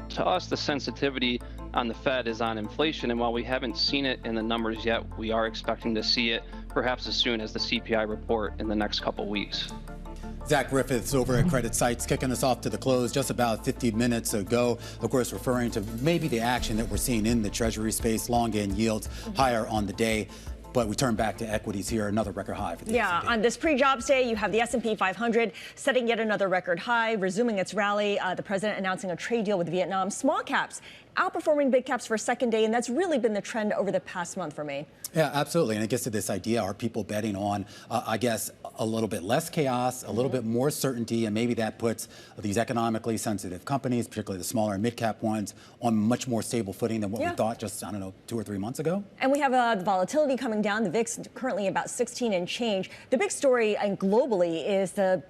To us, the sensitivity on the Fed is on inflation, and while we haven't seen it in the numbers yet, we are expecting to see it perhaps as soon as the CPI report in the next couple weeks. Zach Griffiths over at Credit Sites kicking us off to the close just about 50 minutes ago, of course, referring to maybe the action that we're seeing in the Treasury space, long end yields higher on the day. But we turn back to equities here, another record high for the S&P. On this pre-jobs day, you have the S&P 500 setting yet another record high, resuming its rally. The president announcing a trade deal with Vietnam. Small caps outperforming big caps for a second day, and that's really been the trend over the past month, Romain. Yeah, absolutely. And it gets to this idea, are people betting on, I guess, a little bit less chaos, a little bit more certainty, and maybe that puts these economically sensitive companies, particularly the smaller and mid-cap ones, on much more stable footing than what we thought just, 2 or 3 months ago? And we have the volatility coming down. The VIX currently about 16 and change. The big story and globally is the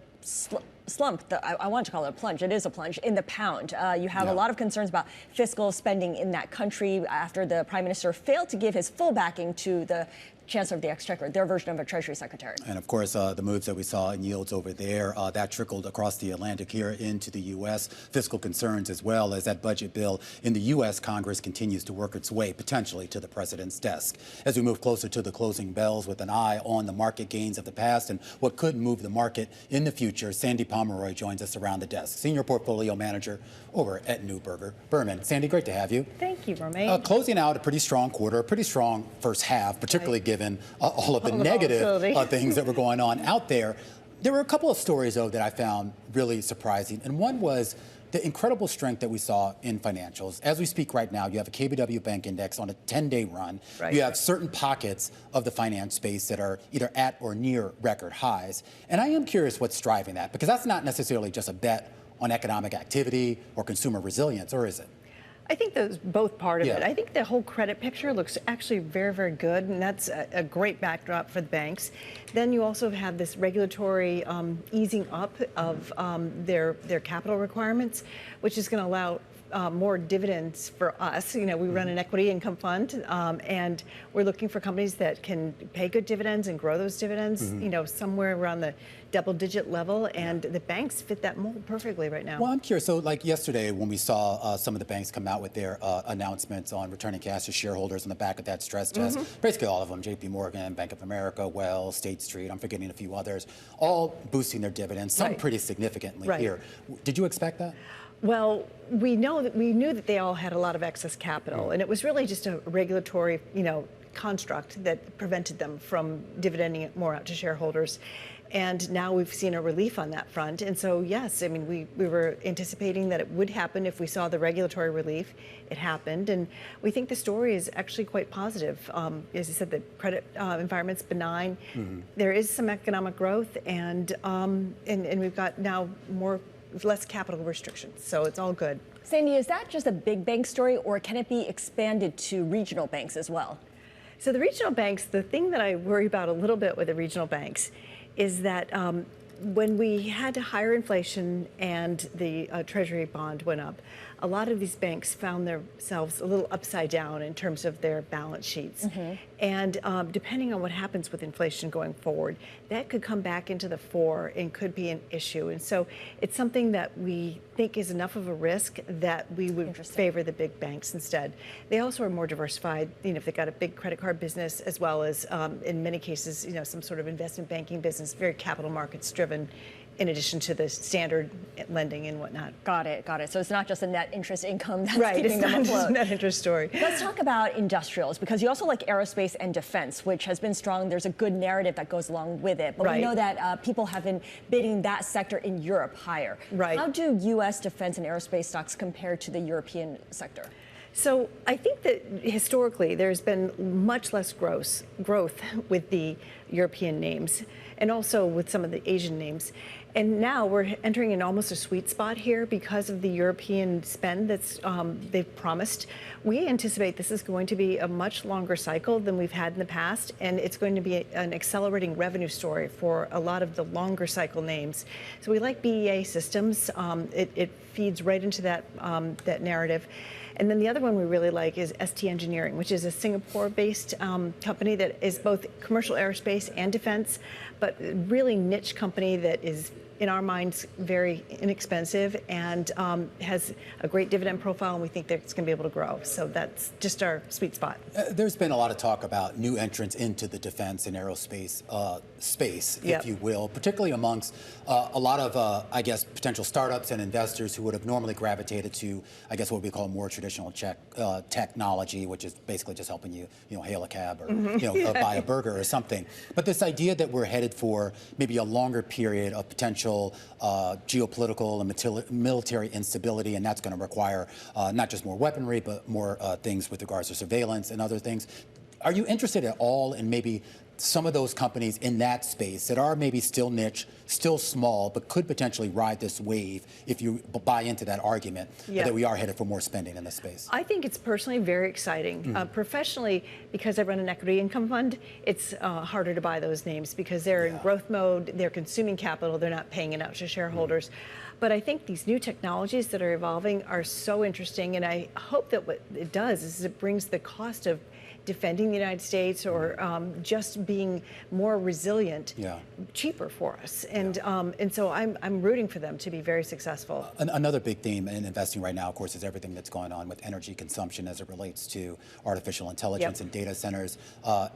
slump, I want to call it a plunge, it is a plunge, in the pound. You have a lot of concerns about fiscal spending in that country after the prime minister failed to give his full backing to the Chancellor of the Exchequer, their version of a Treasury Secretary. And of course, the moves that we saw in yields over there, that trickled across the Atlantic here into the U.S. Fiscal concerns as well as that budget bill in the U.S. Congress continues to work its way potentially to the president's desk. As we move closer to the closing bells with an eye on the market gains of the past and what could move the market in the future, Sandy Pomeroy joins us around the desk, Senior Portfolio Manager over at Neuberger Berman. Sandy, great to have you. Thank you, Romain. Closing out a pretty strong quarter, a pretty strong first half, particularly given all of the negative things that were going on out there. There were a couple of stories, though, that I found really surprising. And one was the incredible strength that we saw in financials. As we speak right now, you have a KBW Bank Index on a 10-day run. Right. You have certain pockets of the finance space that are either at or near record highs. And I am curious what's driving that, because that's not necessarily just a bet on economic activity or consumer resilience, or is it? I think that's both part of it. I think the whole credit picture looks actually very, very good, and that's a great backdrop for the banks. Then you also have this regulatory easing up of their capital requirements, which is going to allow more dividends for us. You know, we run an equity income fund, and we're looking for companies that can pay good dividends and grow those dividends, you know, somewhere around the double-digit level, and the banks fit that mold perfectly right now. Well, I'm curious. So, like yesterday, when we saw some of the banks come out with their announcements on returning cash to shareholders on the back of that stress test, basically all of them, J.P. Morgan, Bank of America, Wells, State Street, I'm forgetting a few others, all boosting their dividends, some pretty significantly here. Did you expect that? Well, we knew that they all had a lot of excess capital, and it was really just a regulatory, you know, construct that prevented them from dividending it more out to shareholders. And now we've seen a relief on that front. And so, yes, I mean, we were anticipating that it would happen if we saw the regulatory relief. It happened. And we think the story is actually quite positive. As I said, the credit environment's benign. There is some economic growth, and we've got now less capital restrictions. So it's all good. Sandy, is that just a big bank story, or can it be expanded to regional banks as well? So the regional banks, the thing that I worry about a little bit with the regional banks is that when we had higher inflation and the Treasury bond went up, a lot of these banks found themselves a little upside down in terms of their balance sheets. And depending on what happens with inflation going forward, that could come back into the fore and could be an issue. And so it's something that we think is enough of a risk that we would favor the big banks instead. They also are more diversified. You know, if they've got a big credit card business, as well as in many cases, you know, some sort of investment banking business, very capital markets driven, in addition to the standard lending and whatnot. Got it. So it's not just a net interest income that's right, keeping them afloat. It's not just a net interest story. Let's talk about industrials, because you also like aerospace and defense, which has been strong. There's a good narrative that goes along with it. But we know that people have been bidding that sector in Europe higher. How do U.S. defense and aerospace stocks compare to the European sector? So I think that historically there's been much less growth with the European names and also with some of the Asian names. And now we're entering in almost a sweet spot here because of the European spend that's they've promised. We anticipate this is going to be a much longer cycle than we've had in the past, and it's going to be an accelerating revenue story for a lot of the longer cycle names. So we like BEA Systems. It feeds right into that narrative. And then the other one we really like is ST Engineering, which is a Singapore-based company that is both commercial aerospace and defense, but really niche company that is, in our minds, very inexpensive and has a great dividend profile, and we think that it's going to be able to grow. So that's just our sweet spot. There's been a lot of talk about new entrants into the defense and aerospace space, if you will, particularly amongst a lot of, I guess, potential startups and investors who would have normally gravitated to, I guess, what we call more traditional technology, which is basically just helping you, hail a cab or, buy a burger or something. But this idea that we're headed for maybe a longer period of potential geopolitical and military instability, and that's going to require not just more weaponry, but more things with regards to surveillance and other things. Are you interested at all in maybe some of those companies in that space that are maybe still niche, still small, but could potentially ride this wave if you buy into that argument that we are headed for more spending in this space? I think it's personally very exciting. Professionally, because I run an equity income fund, it's harder to buy those names because they're in growth mode, they're consuming capital, they're not paying it out to shareholders. But I think these new technologies that are evolving are so interesting, and I hope that what it does is it brings the cost of defending the United States or just being more resilient cheaper for us. And so I'm rooting for them to be very successful. Another big theme in investing right now, of course, is everything that's going on with energy consumption as it relates to artificial intelligence and data centers.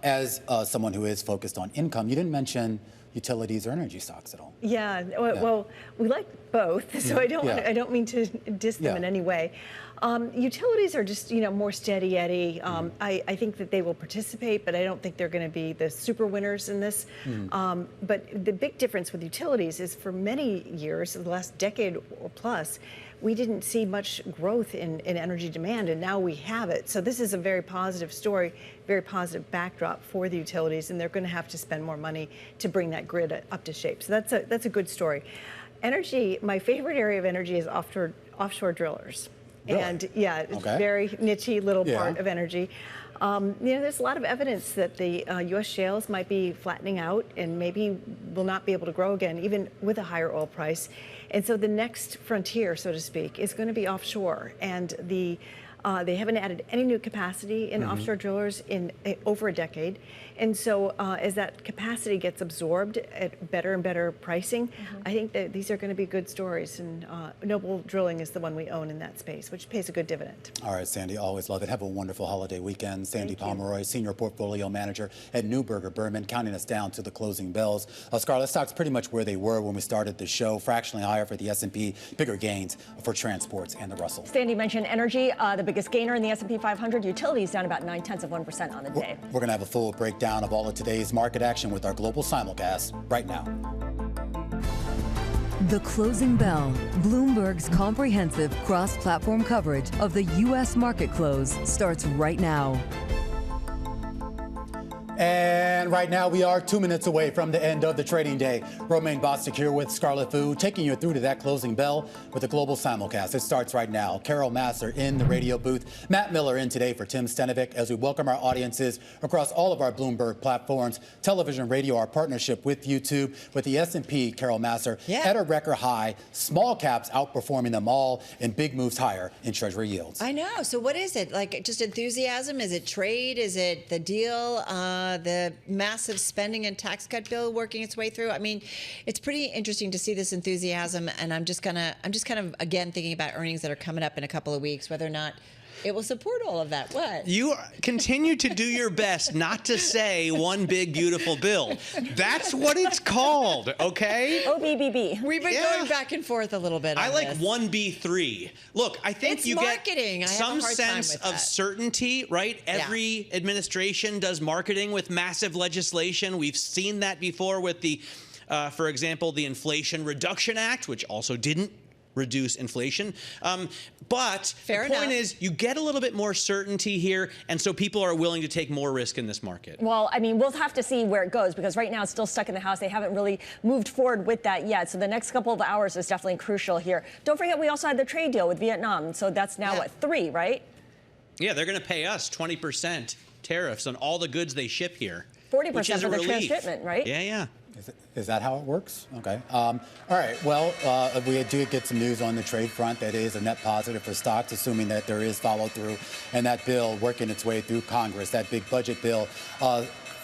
As someone who is focused on income, you didn't mention utilities or energy stocks at all. Well, we like both, so I don't mean to diss them in any way. Utilities are just more steady Eddie. I think that they will participate, but I don't think they're going to be the super winners in this. But the big difference with utilities is for many years, the last decade or plus, we didn't see much growth in energy demand, and now we have it. So this is a very positive story, very positive backdrop for the utilities, and they're going to have to spend more money to bring that grid up to shape. So that's a good story. Energy, my favorite area of energy is offshore drillers. Really? And it's a very niche-y little part of energy. There's a lot of evidence that the U.S. shales might be flattening out and maybe will not be able to grow again, even with a higher oil price. And so the next frontier, so to speak, is going to be offshore. And they haven't added any new capacity in offshore drillers in over a decade. And so as that capacity gets absorbed at better and better pricing, I think that these are going to be good stories. And Noble Drilling is the one we own in that space, which pays a good dividend. All right, Sandy, always love it. Have a wonderful holiday weekend. Sandy Pomeroy, Senior Portfolio Manager at Neuberger Berman, counting us down to the closing bells. Scarlett, stocks pretty much where they were when we started the show, fractionally higher for the S&P, bigger gains for transports and the Russell. Sandy mentioned energy, the biggest gainer in the S&P 500. Utilities down about 0.9% on the day. We're going to have a full breakdown of all of today's market action with our global simulcast right now. The Closing Bell, Bloomberg's comprehensive cross-platform coverage of the U.S. market close, starts right now. And right now, we are 2 minutes away from the end of the trading day. Romaine Bostic here with Scarlett Fu, taking you through to that closing bell with the global simulcast. It starts right now. Carol Masser in the radio booth. Matt Miller in today for Tim Stenovic as we welcome our audiences across all of our Bloomberg platforms, television, radio, our partnership with YouTube, with the S&P, Carol Masser, at a record high, small caps outperforming them all, and big moves higher in Treasury yields. I know. So what is it? Like just enthusiasm? Is it trade? Is it the deal? The massive spending and tax cut bill working its way through. I mean, it's pretty interesting to see this enthusiasm, and I'm just kind of again thinking about earnings that are coming up in a couple of weeks, whether or not it will support all of that. What? You continue to do your best not to say one big, beautiful bill. That's what it's called, okay? OBBB. We've been going back and forth a little bit on I like this. 1B3. Look, I think It's you marketing. get I have a some hard time sense with of that. certainty, right? Every administration does marketing with massive legislation. We've seen that before with the, for example, the Inflation Reduction Act, which also didn't reduce inflation. But Fair the point enough. is you get a little bit more certainty here, and so people are willing to take more risk in this market. Well, I mean, we'll have to see where it goes because right now it's still stuck in the house. They haven't really moved forward with that yet. So the next couple of hours is definitely crucial here. Don't forget, we also had the trade deal with Vietnam. So that's now, what, 3, right? Yeah, they're going to pay us 20% tariffs on all the goods they ship here. 40% which is for a the relief. transshipment, right? Yeah. Is that how it works? Okay. All right. Well, we do get some news on the trade front that is a net positive for stocks, assuming that there is follow through and that bill working its way through Congress, that big budget bill.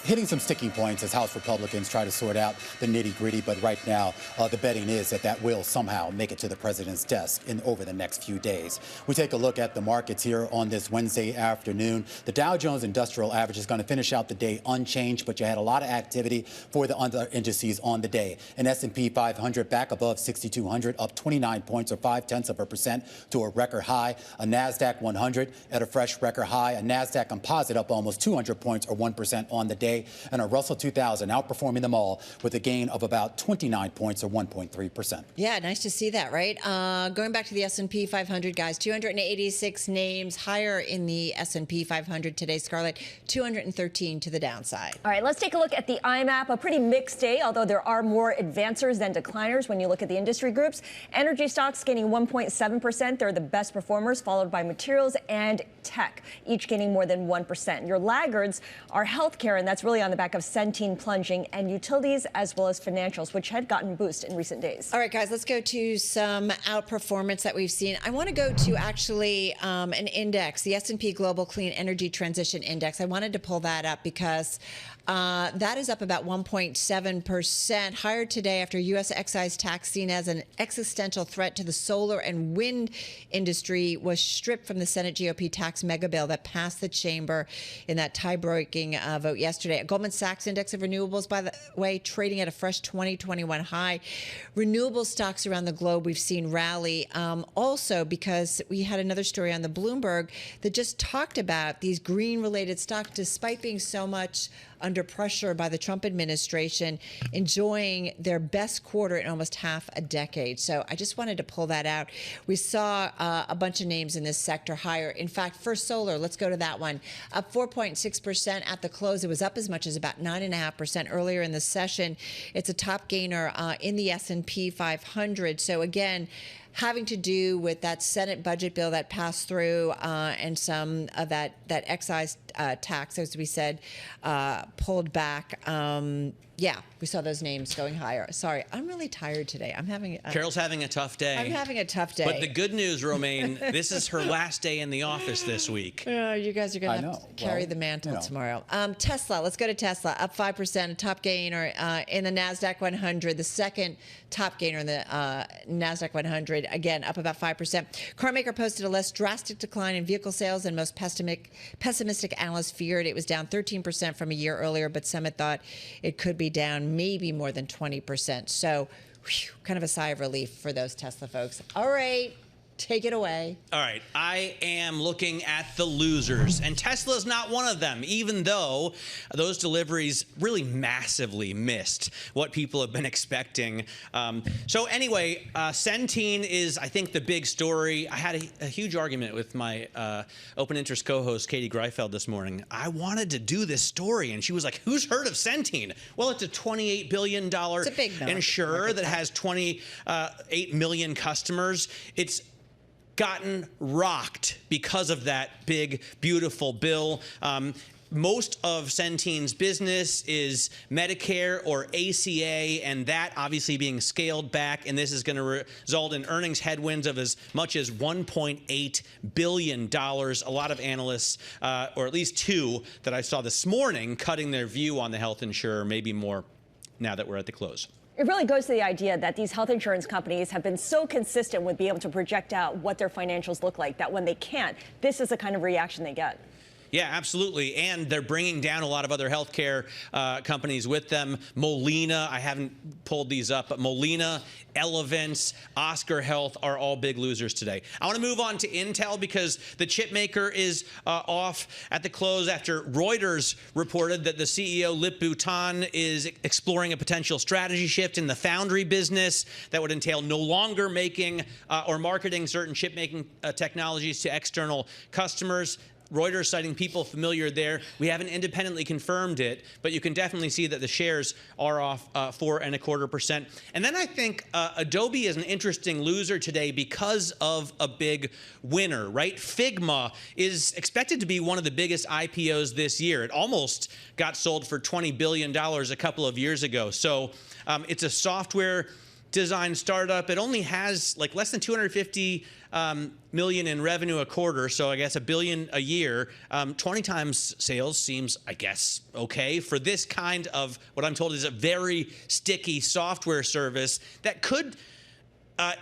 Hitting some sticking points as House Republicans try to sort out the nitty-gritty. But right now, the betting is that that will somehow make it to the president's desk over the next few days. We take a look at the markets here on this Wednesday afternoon. The Dow Jones Industrial Average is going to finish out the day unchanged, but you had a lot of activity for the other indices on the day. An S&P 500 back above 6,200, up 29 points or 0.5% to a record high. A NASDAQ 100 at a fresh record high. A NASDAQ Composite up almost 200 points or 1% on the day. And a Russell 2000 outperforming them all with a gain of about 29 points or 1.3%. Yeah, nice to see that, right? Going back to the S&P 500, guys, 286 names higher in the S&P 500 today, Scarlett, 213 to the downside. All right, let's take a look at the IMAP. A pretty mixed day, although there are more advancers than decliners when you look at the industry groups. Energy stocks gaining 1.7%. They're the best performers, followed by materials and tech, each gaining more than 1%. Your laggards are healthcare, and that's really on the back of Centene plunging, and utilities as well as financials, which had gotten a boost in recent days. All right, guys, let's go to some outperformance that we've seen. I want to go to actually an index, the S&P Global Clean Energy Transition Index. I wanted to pull that up because that is up about 1.7% higher today after U.S. excise tax seen as an existential threat to the solar and wind industry was stripped from the Senate GOP tax mega bill that passed the chamber in that tie-breaking vote yesterday. A Goldman Sachs index of renewables, by the way, trading at a fresh 2021 high. Renewable stocks around the globe we've seen rally also because we had another story on the Bloomberg that just talked about these green-related stocks, despite being so much under pressure by the Trump administration, enjoying their best quarter in almost half a decade. So I just wanted to pull that out. We saw a bunch of names in this sector higher. In fact, First Solar, let's go to that one, up 4.6% at the close. It was up as much as about 9.5% earlier in the session. It's a top gainer in the S&P 500. So again, having to do with that Senate budget bill that passed through and some of that excise tax, as we said, pulled back. Yeah, we saw those names going higher. Sorry, I'm really tired today. Carol's having a tough day. I'm having a tough day. But the good news, Romaine, this is her last day in the office this week. You guys are going to have to carry the mantle tomorrow. Tesla, let's go to Tesla, up 5%, a top gainer in the NASDAQ 100, the second top gainer in the NASDAQ 100, again, up about 5%. Carmaker posted a less drastic decline in vehicle sales than most pessimistic analysts feared. It was down 13% from a year earlier, but some had thought it could be down maybe more than 20%. So, kind of a sigh of relief for those Tesla folks. All right. Take it away. All right. I am looking at the losers, and Tesla's not one of them, even though those deliveries really massively missed what people have been expecting. So anyway, Centene is, I think, the big story. I had a huge argument with my open interest co-host, Katie Greifeld, this morning. I wanted to do this story, and she was like, who's heard of Centene? Well, it's a $28 billion insurer that has 28 million customers. It's gotten rocked because of that big, beautiful bill. Most of Centene's business is Medicare or ACA, and that obviously being scaled back, and this is going to result in earnings headwinds of as much as $1.8 billion. A lot of analysts, or at least two that I saw this morning, cutting their view on the health insurer, maybe more now that we're at the close. It really goes to the idea that these health insurance companies have been so consistent with being able to project out what their financials look like that when they can't, this is the kind of reaction they get. Yeah, absolutely. And they're bringing down a lot of other healthcare companies with them. Molina, I haven't pulled these up, but Molina, Elevance, Oscar Health are all big losers today. I want to move on to Intel because the chip maker is off at the close after Reuters reported that the CEO, Lip Bhutan, is exploring a potential strategy shift in the foundry business that would entail no longer making or marketing certain chip-making technologies to external customers. Reuters citing people familiar there. We haven't independently confirmed it, but you can definitely see that the shares are off 4.25%. And then I think Adobe is an interesting loser today because of a big winner, right? Figma is expected to be one of the biggest IPOs this year. It almost got sold for $20 billion a couple of years ago. So it's a software design startup. It only has like less than 250 million in revenue a quarter, so I guess $1 billion a year. 20 times sales seems, I guess, okay for this kind of what I'm told is a very sticky software service that could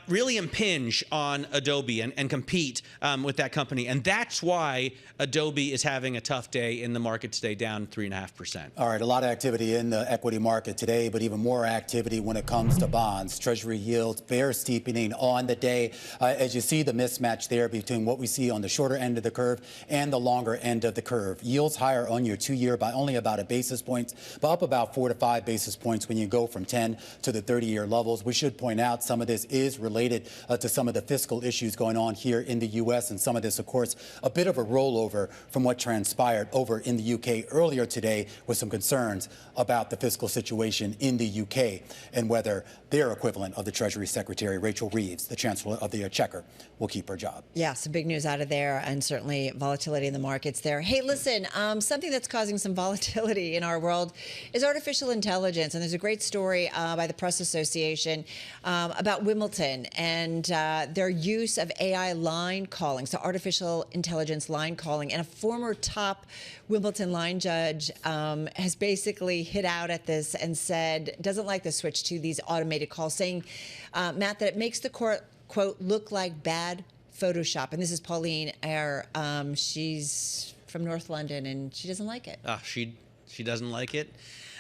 really impinge on Adobe and compete with that company. And that's why Adobe is having a tough day in the market today, down 3.5%. All right, a lot of activity in the equity market today, but even more activity when it comes to bonds. Treasury yields, bear steepening on the day. As you see the mismatch there between what we see on the shorter end of the curve and the longer end of the curve. Yields higher on your 2-year by only about a basis point, but up about 4 to 5 basis points when you go from 10 to the 30-year levels. We should point out some of this is related to some of the fiscal issues going on here in the U.S. and some of this, of course, a bit of a rollover from what transpired over in the U.K. earlier today with some concerns about the fiscal situation in the U.K. and whether their equivalent of the Treasury Secretary, Rachel Reeves, the Chancellor of the Exchequer, will keep her job. Yeah, some big news out of there and certainly volatility in the markets there. Hey, listen, something that's causing some volatility in our world is artificial intelligence. And there's a great story by the Press Association about Wimbledon and their use of AI line calling, so artificial intelligence line calling. And a former top Wimbledon line judge has basically hit out at this and said, doesn't like the switch to these automated calls, saying, Matt, that it makes the court, quote, look like bad Photoshop. And this is Pauline Eyre. She's from North London, and she doesn't like it. She doesn't like it?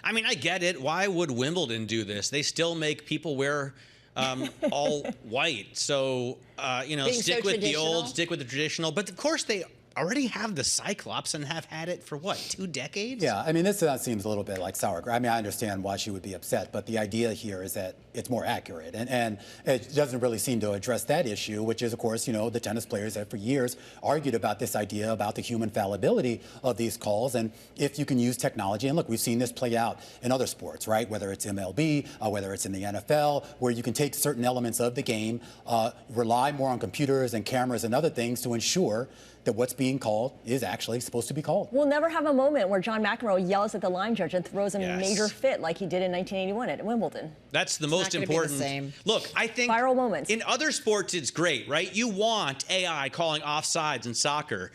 I mean, I get it. Why would Wimbledon do this? They still make people wear all white. So, you know, stick with the old, stick with the traditional. But of course they already have the Cyclops and have had it for what, 2 decades? Yeah, I mean, this seems a little bit like sauerkraut. I mean, I understand why she would be upset, but the idea here is that it's more accurate. And it doesn't really seem to address that issue, which is, of course, the tennis players have for years argued about this idea about the human fallibility of these calls. And if you can use technology, and look, we've seen this play out in other sports, right? Whether it's MLB, whether it's in the NFL, where you can take certain elements of the game, rely more on computers and cameras and other things to ensure that what's being called is actually supposed to be called. We'll never have a moment where John McEnroe yells at the line judge and throws a major fit like he did in 1981 at Wimbledon. That's the most important. Look, I think viral moments. In other sports, it's great, right? You want AI calling offsides in soccer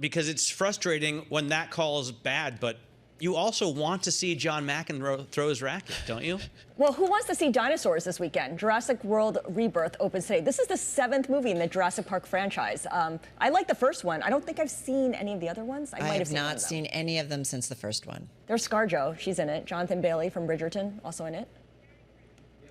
because it's frustrating when that call is bad, but you also want to see John McEnroe throw his racket, don't you? Well, who wants to see dinosaurs this weekend? Jurassic World Rebirth opens today. This is the 7th movie in the Jurassic Park franchise. I like the first one. I don't think I've seen any of the other ones. I have not seen any of them since the first one. There's ScarJo. She's in it. Jonathan Bailey from Bridgerton, also in it.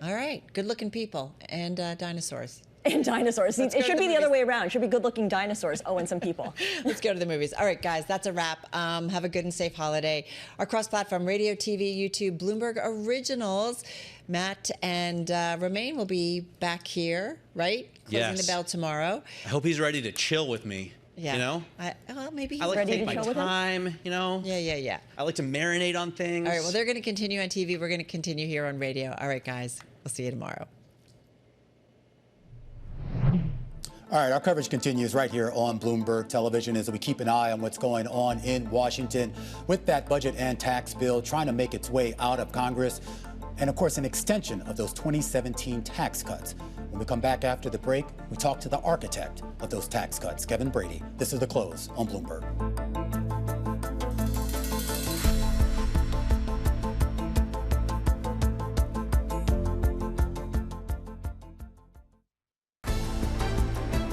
All right. Good-looking people and dinosaurs. And dinosaurs. It should be the other way around. It should be good-looking dinosaurs. Oh, and some people. Let's go to the movies. All right, guys, that's a wrap. Have a good and safe holiday. Our cross-platform radio, TV, YouTube, Bloomberg Originals. Matt and Romain will be back here, right? Closing the bell tomorrow. I hope he's ready to chill with me. Yeah. Well, maybe he's ready to take my time, Yeah. I like to marinate on things. All right, well, they're going to continue on TV. We're going to continue here on radio. All right, guys, we'll see you tomorrow. All right, our coverage continues right here on Bloomberg Television as we keep an eye on what's going on in Washington with that budget and tax bill trying to make its way out of Congress. And of course, an extension of those 2017 tax cuts. When we come back after the break, we talk to the architect of those tax cuts, Kevin Brady. This is The Close on Bloomberg.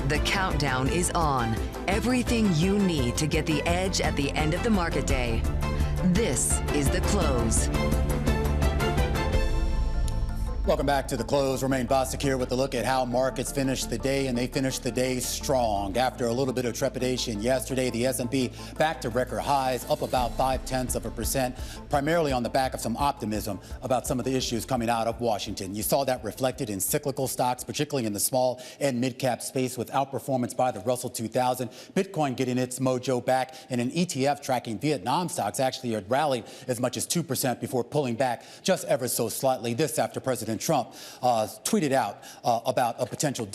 The countdown is on. Everything you need to get the edge at the end of the market day. This is The Close. Welcome back to The Close. Romain Bostic here with a look at how markets finished the day, and they finished the day strong. After a little bit of trepidation yesterday, the S&P back to record highs, up about 0.5%, primarily on the back of some optimism about some of the issues coming out of Washington. You saw that reflected in cyclical stocks, particularly in the small and mid-cap space, with outperformance by the Russell 2000. Bitcoin getting its mojo back, and an ETF tracking Vietnam stocks actually had rallied as much as 2% before pulling back just ever so slightly. This after President Trump tweeted out about a potential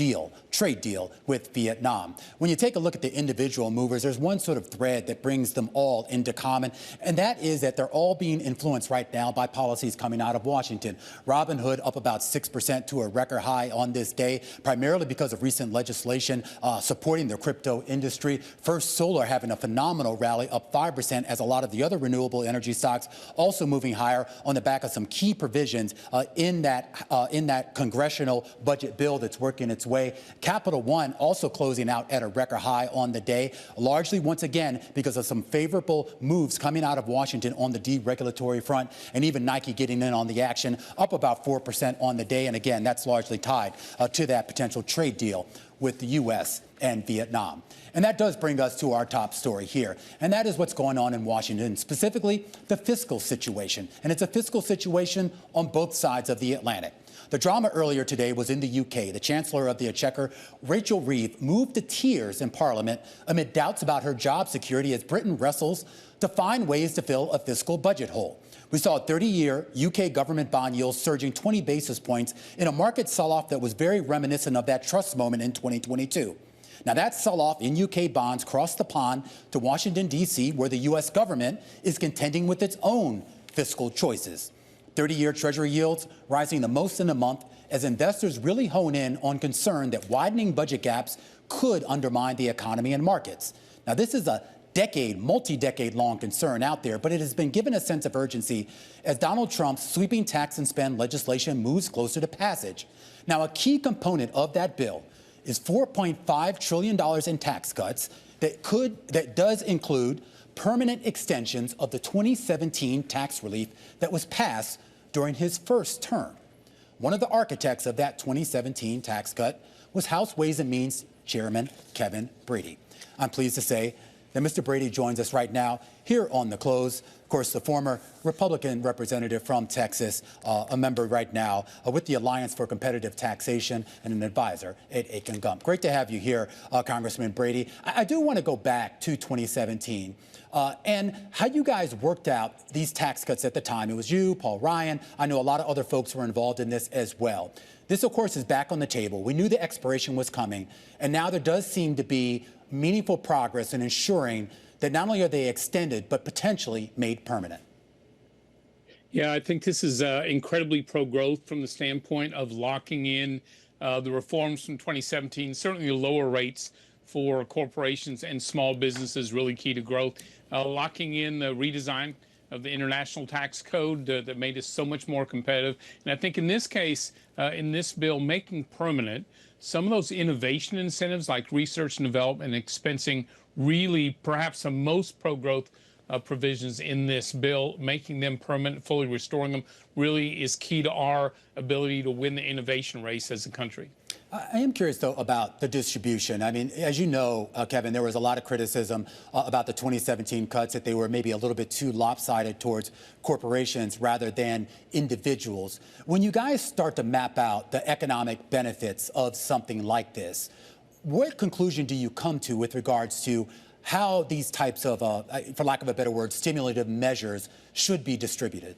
trade deal with Vietnam. When you take a look at the individual movers, there's one sort of thread that brings them all into common, and that is that they're all being influenced right now by policies coming out of Washington. Robinhood up about 6% to a record high on this day, primarily because of recent legislation supporting the crypto industry. First Solar having a phenomenal rally, up 5%, as a lot of the other renewable energy stocks also moving higher on the back of some key provisions in that congressional budget bill that's working its way. Capital One also closing out at a record high on the day, largely once again because of some favorable moves coming out of Washington on the deregulatory front, and even Nike getting in on the action, up about 4% on the day. And again, that's largely tied to that potential trade deal with the U.S. and Vietnam. And that does bring us to our top story here, and that is what's going on in Washington, specifically the fiscal situation. And it's a fiscal situation on both sides of the Atlantic. The drama earlier today was in the UK. The Chancellor of the Exchequer, Rachel Reeves, moved to tears in Parliament amid doubts about her job security as Britain wrestles to find ways to fill a fiscal budget hole. We saw a 30-year UK government bond yield surging 20 basis points in a market sell-off that was very reminiscent of that trust moment in 2022. Now, that sell-off in UK bonds crossed the pond to Washington, D.C., where the U.S. government is contending with its own fiscal choices. 30-year Treasury yields rising the most in a month as investors really hone in on concern that widening budget gaps could undermine the economy and markets. Now, this is a multi-decade-long concern out there, but it has been given a sense of urgency as Donald Trump's sweeping tax and spend legislation moves closer to passage. Now, a key component of that bill is $4.5 trillion in tax cuts that does include permanent extensions of the 2017 tax relief that was passed during his first term. One of the architects of that 2017 tax cut was House Ways and Means Chairman Kevin Brady. I'm pleased to say that Mr. Brady joins us right now here on The Close. Of course, the former Republican representative from Texas, a member right now with the Alliance for Competitive Taxation and an advisor at Aiken Gump. Great to have you here, Congressman Brady. I do want to go back to 2017 and how you guys worked out these tax cuts at the time. It was you, Paul Ryan. I know a lot of other folks were involved in this as well. This, of course, is back on the table. We knew the expiration was coming, and now there does seem to be meaningful progress in ensuring that not only are they extended, but potentially made permanent. Yeah, I think this is incredibly pro-growth from the standpoint of locking in the reforms from 2017, certainly the lower rates for corporations and small businesses, really key to growth. Locking in the redesign of the international tax code that made us so much more competitive. And I think in this case, in this bill, making permanent some of those innovation incentives like research and development and expensing, really perhaps the most pro-growth provisions in this bill, making them permanent, fully restoring them, really is key to our ability to win the innovation race as a country. I am curious, though, about the distribution. I mean, as you know, Kevin, there was a lot of criticism about the 2017 cuts, that they were maybe a little bit too lopsided towards corporations rather than individuals. When you guys start to map out the economic benefits of something like this, what conclusion do you come to with regards to how these types of, for lack of a better word, stimulative measures should be distributed?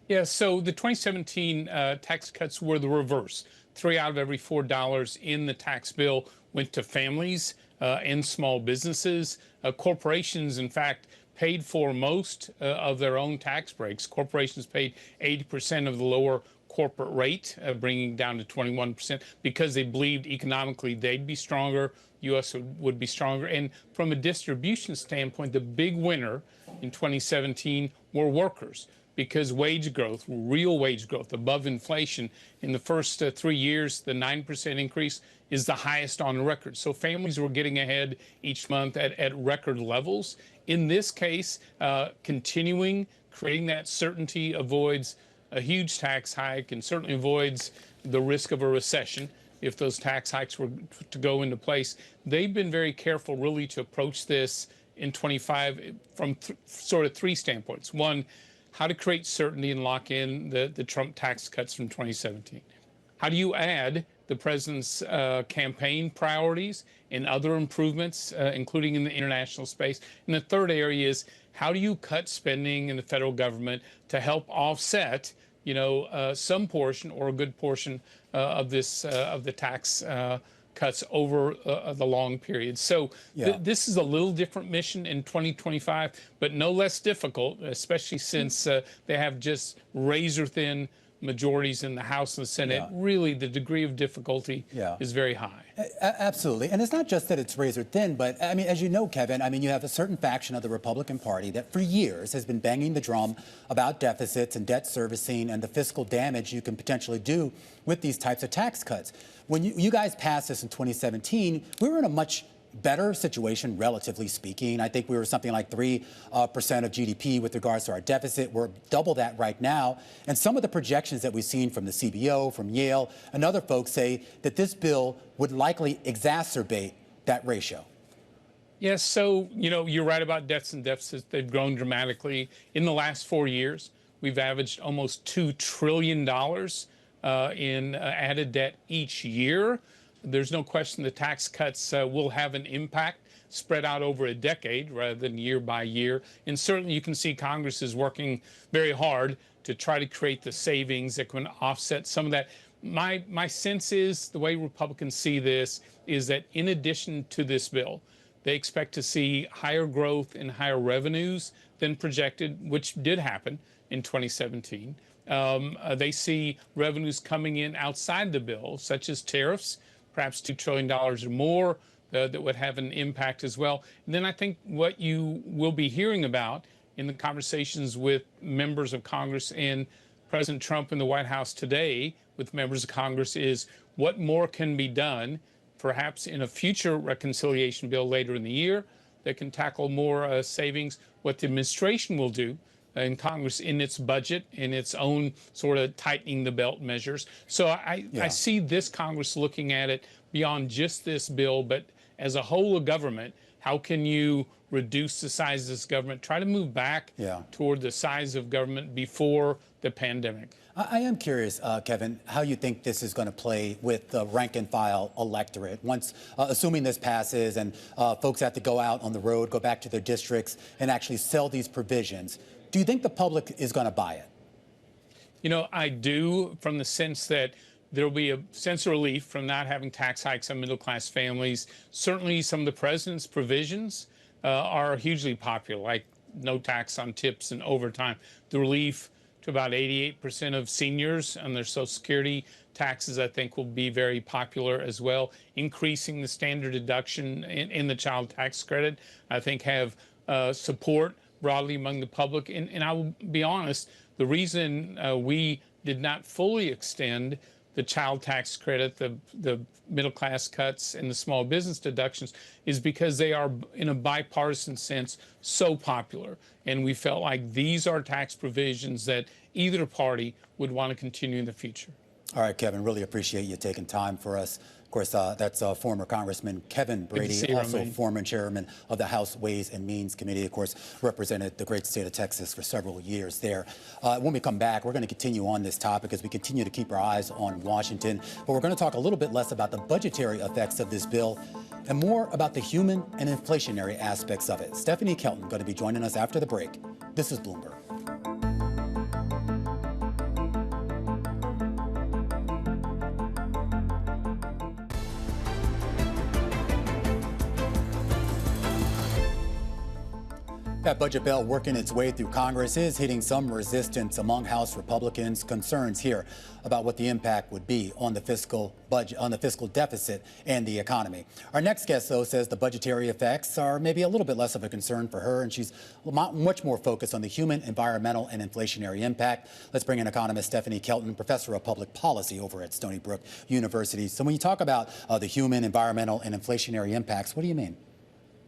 Yeah, so the 2017 tax cuts were the reverse. 3 out of every $4 in the tax bill went to families and small businesses. Corporations, in fact, paid for most of their own tax breaks. Corporations paid 80% of the lower corporate rate, bringing it down to 21%, because they believed economically they'd be stronger, U.S. would be stronger. And from a distribution standpoint, the big winner in 2017 were workers, because wage growth, real wage growth above inflation in the first 3 years, the 9% increase is the highest on record. So families were getting ahead each month at record levels. In this case, creating that certainty avoids a huge tax hike and certainly avoids the risk of a recession if those tax hikes were to go into place. They've been very careful really to approach this in 25 from sort of 3 standpoints. One, how to create certainty and lock in the Trump tax cuts from 2017. How do you add the president's campaign priorities and other improvements, including in the international space? And the third area is, how do you cut spending in the federal government to help offset, some portion or a good portion of the tax cuts over the long period. So this is a little different mission in 2025, but no less difficult, especially since they have just razor-thin majorities in the House and the Senate. Really, the degree of difficulty is very high. Absolutely. And it's not just that it's razor thin, but I mean, as you know, Kevin, I mean, you have a certain faction of the Republican Party that for years has been banging the drum about deficits and debt servicing and the fiscal damage you can potentially do with these types of tax cuts. When you guys passed this in 2017, we were in a much better situation, relatively speaking. I think we were something like 3% of GDP with regards to our deficit. We're double that right now. And some of the projections that we've seen from the CBO, from Yale, and other folks say that this bill would likely exacerbate that ratio. Yes, so, you're right about debts and deficits. They've grown dramatically. In the last 4 years, we've averaged almost $2 trillion in added debt each year. There's no question the tax cuts will have an impact spread out over a decade rather than year by year. And certainly you can see Congress is working very hard to try to create the savings that can offset some of that. My sense is, the way Republicans see this, is that in addition to this bill, they expect to see higher growth and higher revenues than projected, which did happen in 2017. They see revenues coming in outside the bill, such as tariffs, perhaps $2 trillion or more, that would have an impact as well. And then I think what you will be hearing about in the conversations with members of Congress and President Trump in the White House today with members of Congress is what more can be done, perhaps in a future reconciliation bill later in the year that can tackle more savings, what the administration will do in Congress in its budget, in its own sort of tightening the belt measures. So I see this Congress looking at it beyond just this bill, but as a whole of government. How can you reduce the size of this government? Try to move back toward the size of government before the pandemic. I am curious, Kevin, how you think this is going to play with the rank and file electorate. Once, assuming this passes and folks have to go out on the road, go back to their districts and actually sell these provisions, do you think the public is going to buy it? You know, I do, from the sense that there will be a sense of relief from not having tax hikes on middle-class families. Certainly some of the president's provisions are hugely popular, like no tax on tips and overtime. The relief to about 88% of seniors on their Social Security taxes, I think, will be very popular as well. Increasing the standard deduction in the child tax credit, I think, have support broadly among the public. And I will be honest, the reason we did not fully extend the child tax credit, the middle class cuts, and the small business deductions is because they are, in a bipartisan sense, so popular. And we felt like these are tax provisions that either party would want to continue in the future. All right, Kevin, really appreciate you taking time for us. Of course, that's former Congressman Kevin Brady, also former chairman of the House Ways and Means Committee, of course, represented the great state of Texas for several years there. When we come back, we're going to continue on this topic as we continue to keep our eyes on Washington. But we're going to talk a little bit less about the budgetary effects of this bill and more about the human and inflationary aspects of it. Stephanie Kelton going to be joining us after the break. This is Bloomberg. That budget bill working its way through Congress is hitting some resistance among House Republicans. Concerns here about what the impact would be on the fiscal budget, on the fiscal deficit and the economy. Our next guest, though, says the budgetary effects are maybe a little bit less of a concern for her, and she's much more focused on the human, environmental, and inflationary impact. Let's bring in economist Stephanie Kelton, professor of public policy over at Stony Brook University. So when you talk about the human, environmental, and inflationary impacts, what do you mean?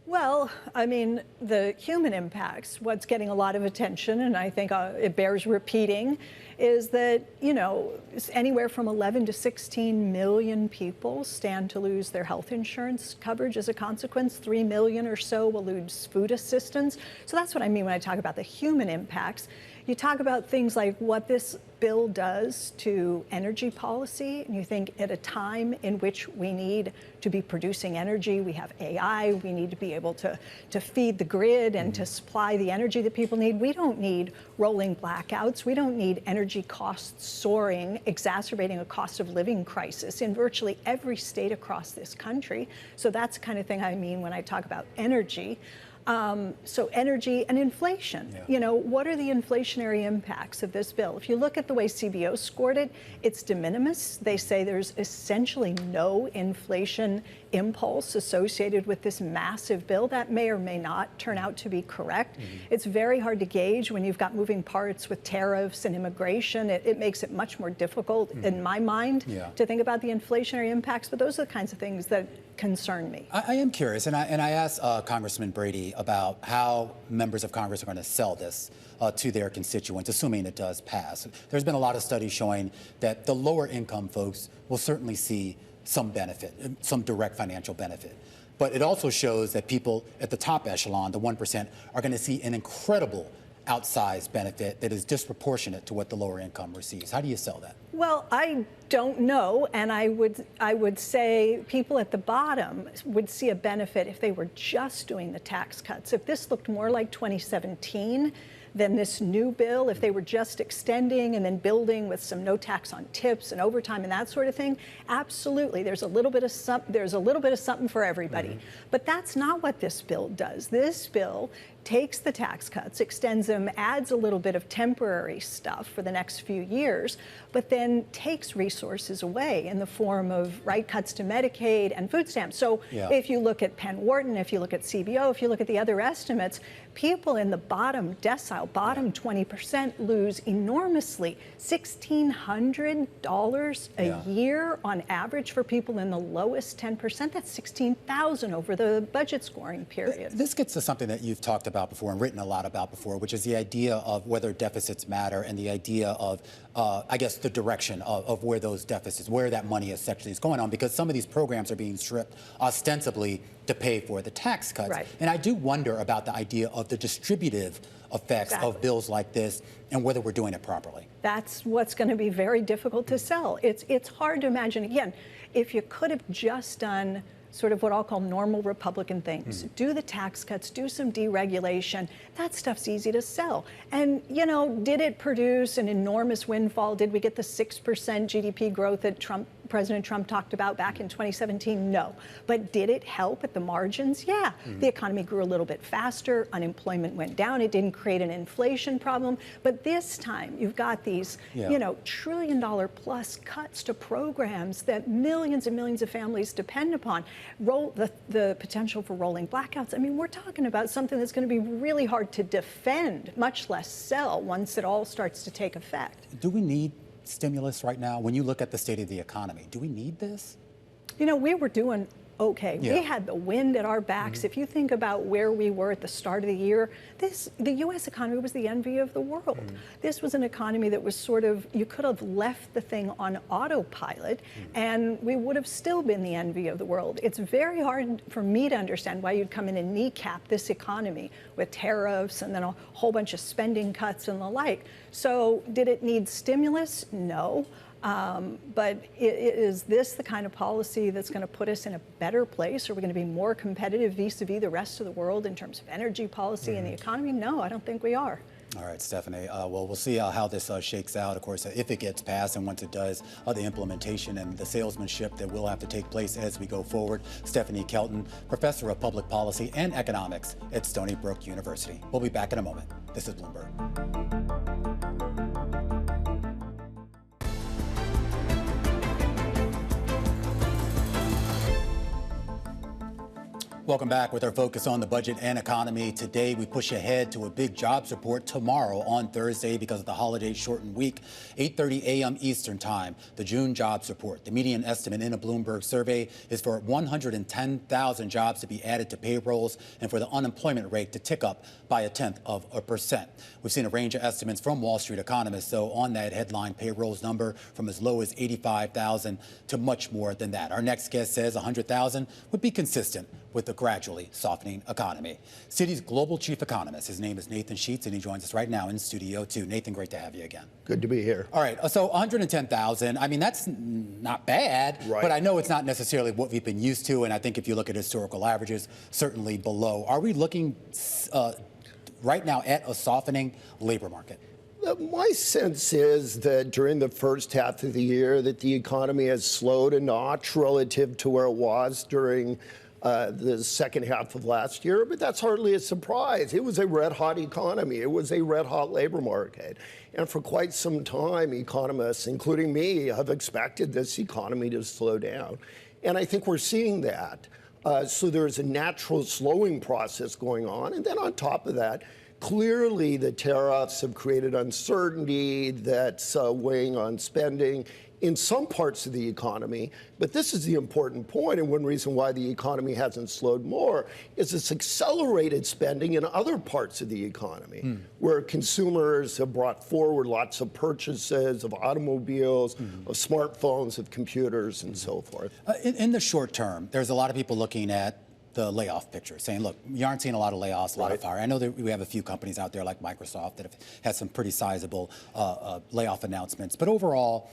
Well, I mean, the human impacts, what's getting a lot of attention, and I think it bears repeating, is that, you know, anywhere from 11 to 16 million people stand to lose their health insurance coverage as a consequence. 3 million or so will lose food assistance. So that's what I mean when I talk about the human impacts. You talk about things like what this bill does to energy policy, and you think at a time in which we need to be producing energy, we have AI, we need to be able to feed the grid and to supply the energy that people need. We don't need rolling blackouts. We don't need energy costs soaring, exacerbating a cost of living crisis in virtually every state across this country. So that's the kind of thing I mean when I talk about energy. So energy and inflation, you know, what are the inflationary impacts of this bill? If you look at the way CBO scored it, it's de minimis. They say there's essentially no inflation impulse associated with this massive bill. That may or may not turn out to be correct. It's very hard to gauge when you've got moving parts with tariffs and immigration. It makes it much more difficult, in my mind, to think about the inflationary impacts. But those are the kinds of things that concern me. I am curious, and I asked Congressman Brady about how members of Congress are going to sell this to their constituents, assuming it does pass. There's been a lot of studies showing that the lower income folks will certainly see some benefit, some direct financial benefit. But it also shows that people at the top echelon, the 1%, are going to see an incredible outsized benefit that is disproportionate to what the lower income receives. How do you sell that? Well, I don't know, and I would say people at the bottom would see a benefit if they were just doing the tax cuts. If this looked more like 2017 than this new bill, if they were just extending and then building with some no tax on tips and overtime and that sort of thing, absolutely, there's a little bit of something for everybody. But that's not what this bill does. This bill takes the tax cuts, extends them, adds a little bit of temporary stuff for the next few years, but then takes resources away in the form of cuts to Medicaid and food stamps. So if you look at Penn Wharton, if you look at CBO, if you look at the other estimates, people in the bottom decile, bottom 20%, lose enormously. $1,600 a year on average for people in the lowest 10%. That's $16,000 over the budget scoring period. This gets to something that you've talked about about before and written a lot about before, which is the idea of whether deficits matter and the idea of, I guess, the direction of where those deficits, where that money essentially is going on, because some of these programs are being stripped ostensibly to pay for the tax cuts. Right. And I do wonder about the idea of the distributive effects of bills like this and whether we're doing it properly. That's what's going to be very difficult to sell. It's hard to imagine, again, if you could have just done sort of what I'll call normal Republican things. Do the tax cuts, do some deregulation. That stuff's easy to sell. And, you know, did it produce an enormous windfall? Did we get the 6% GDP growth that President Trump talked about back in 2017? No. But did it help at the margins? Yeah. The economy grew a little bit faster. Unemployment went down. It didn't create an inflation problem. But this time, you've got these, you know, $1 trillion plus cuts to programs that millions and millions of families depend upon. The potential for rolling blackouts. I mean, we're talking about something that's going to be really hard to defend, much less sell, once it all starts to take effect. Do we need stimulus right now? When you look at the state of the economy, do we need this? You know, we were doing okay. Yeah. We had the wind at our backs. If you think about where we were at the start of the year, the U.S. economy was the envy of the world. This was an economy that was sort of, you could have left the thing on autopilot and we would have still been the envy of the world. It's very hard for me to understand why you'd come in and kneecap this economy with tariffs and then a whole bunch of spending cuts and the like. So did it need stimulus? No. But is this the kind of policy that's going to put us in a better place? Are we going to be more competitive vis-a-vis the rest of the world in terms of energy policy and the economy? No, I don't think we are. All right, Stephanie. Well, we'll see how this shakes out. Of course, if it gets passed and once it does, the implementation and the salesmanship that will have to take place as we go forward. Stephanie Kelton, Professor of Public Policy and Economics at Stony Brook University. We'll be back in a moment. This is Bloomberg. Welcome back with our focus on the budget and economy. Today, we push ahead to a big jobs report tomorrow on Thursday because of the holiday shortened week, 8:30 a.m. Eastern Time, the June jobs report. The median estimate in a Bloomberg survey is for 110,000 jobs to be added to payrolls and for the unemployment rate to tick up by 0.1%. We've seen a range of estimates from Wall Street economists, so on that headline payrolls number from as low as 85,000 to much more than that. Our next guest says 100,000 would be consistent with the gradually softening economy. Citi's global chief economist, his name is Nathan Sheets, and he joins us right now in Studio 2. Nathan, great to have you again. Good to be here. All right, so 110,000, I mean, that's not bad, but I know it's not necessarily what we've been used to, and I think if you look at historical averages, certainly below. Are we looking right now at a softening labor market? My sense is that during the first half of the year that the economy has slowed a notch relative to where it was during the second half of last year, but that's hardly a surprise. It was a red-hot economy. It was a red-hot labor market. And for quite some time, economists, including me, have expected this economy to slow down. And I think we're seeing that. So there's a natural slowing process going on. And then on top of that, clearly the tariffs have created uncertainty that's weighing on spending in some parts of the economy. But this is the important point, and one reason why the economy hasn't slowed more is it's accelerated spending in other parts of the economy, where consumers have brought forward lots of purchases of automobiles, of smartphones, of computers, and so forth. In the short term, there's a lot of people looking at the layoff picture, saying, look, you aren't seeing a lot of layoffs, a lot of fire. I know that we have a few companies out there like Microsoft that have had some pretty sizable layoff announcements. But overall,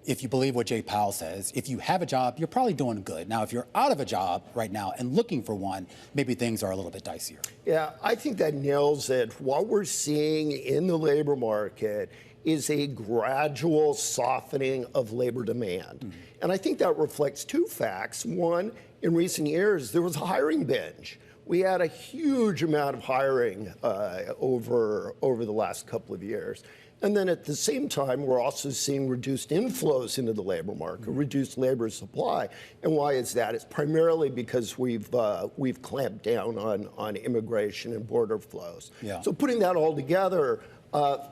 if you believe what Jay Powell says, if you have a job, you're probably doing good. Now, if you're out of a job right now and looking for one, maybe things are a little bit dicier. Yeah, I think that nails it. What we're seeing in the labor market is a gradual softening of labor demand. And I think that reflects two facts. One, in recent years, there was a hiring binge. We had a huge amount of hiring over the last couple of years. And then at the same time, we're also seeing reduced inflows into the labor market, reduced labor supply. And why is that? It's primarily because we've clamped down on immigration and border flows. Yeah. So putting that all together,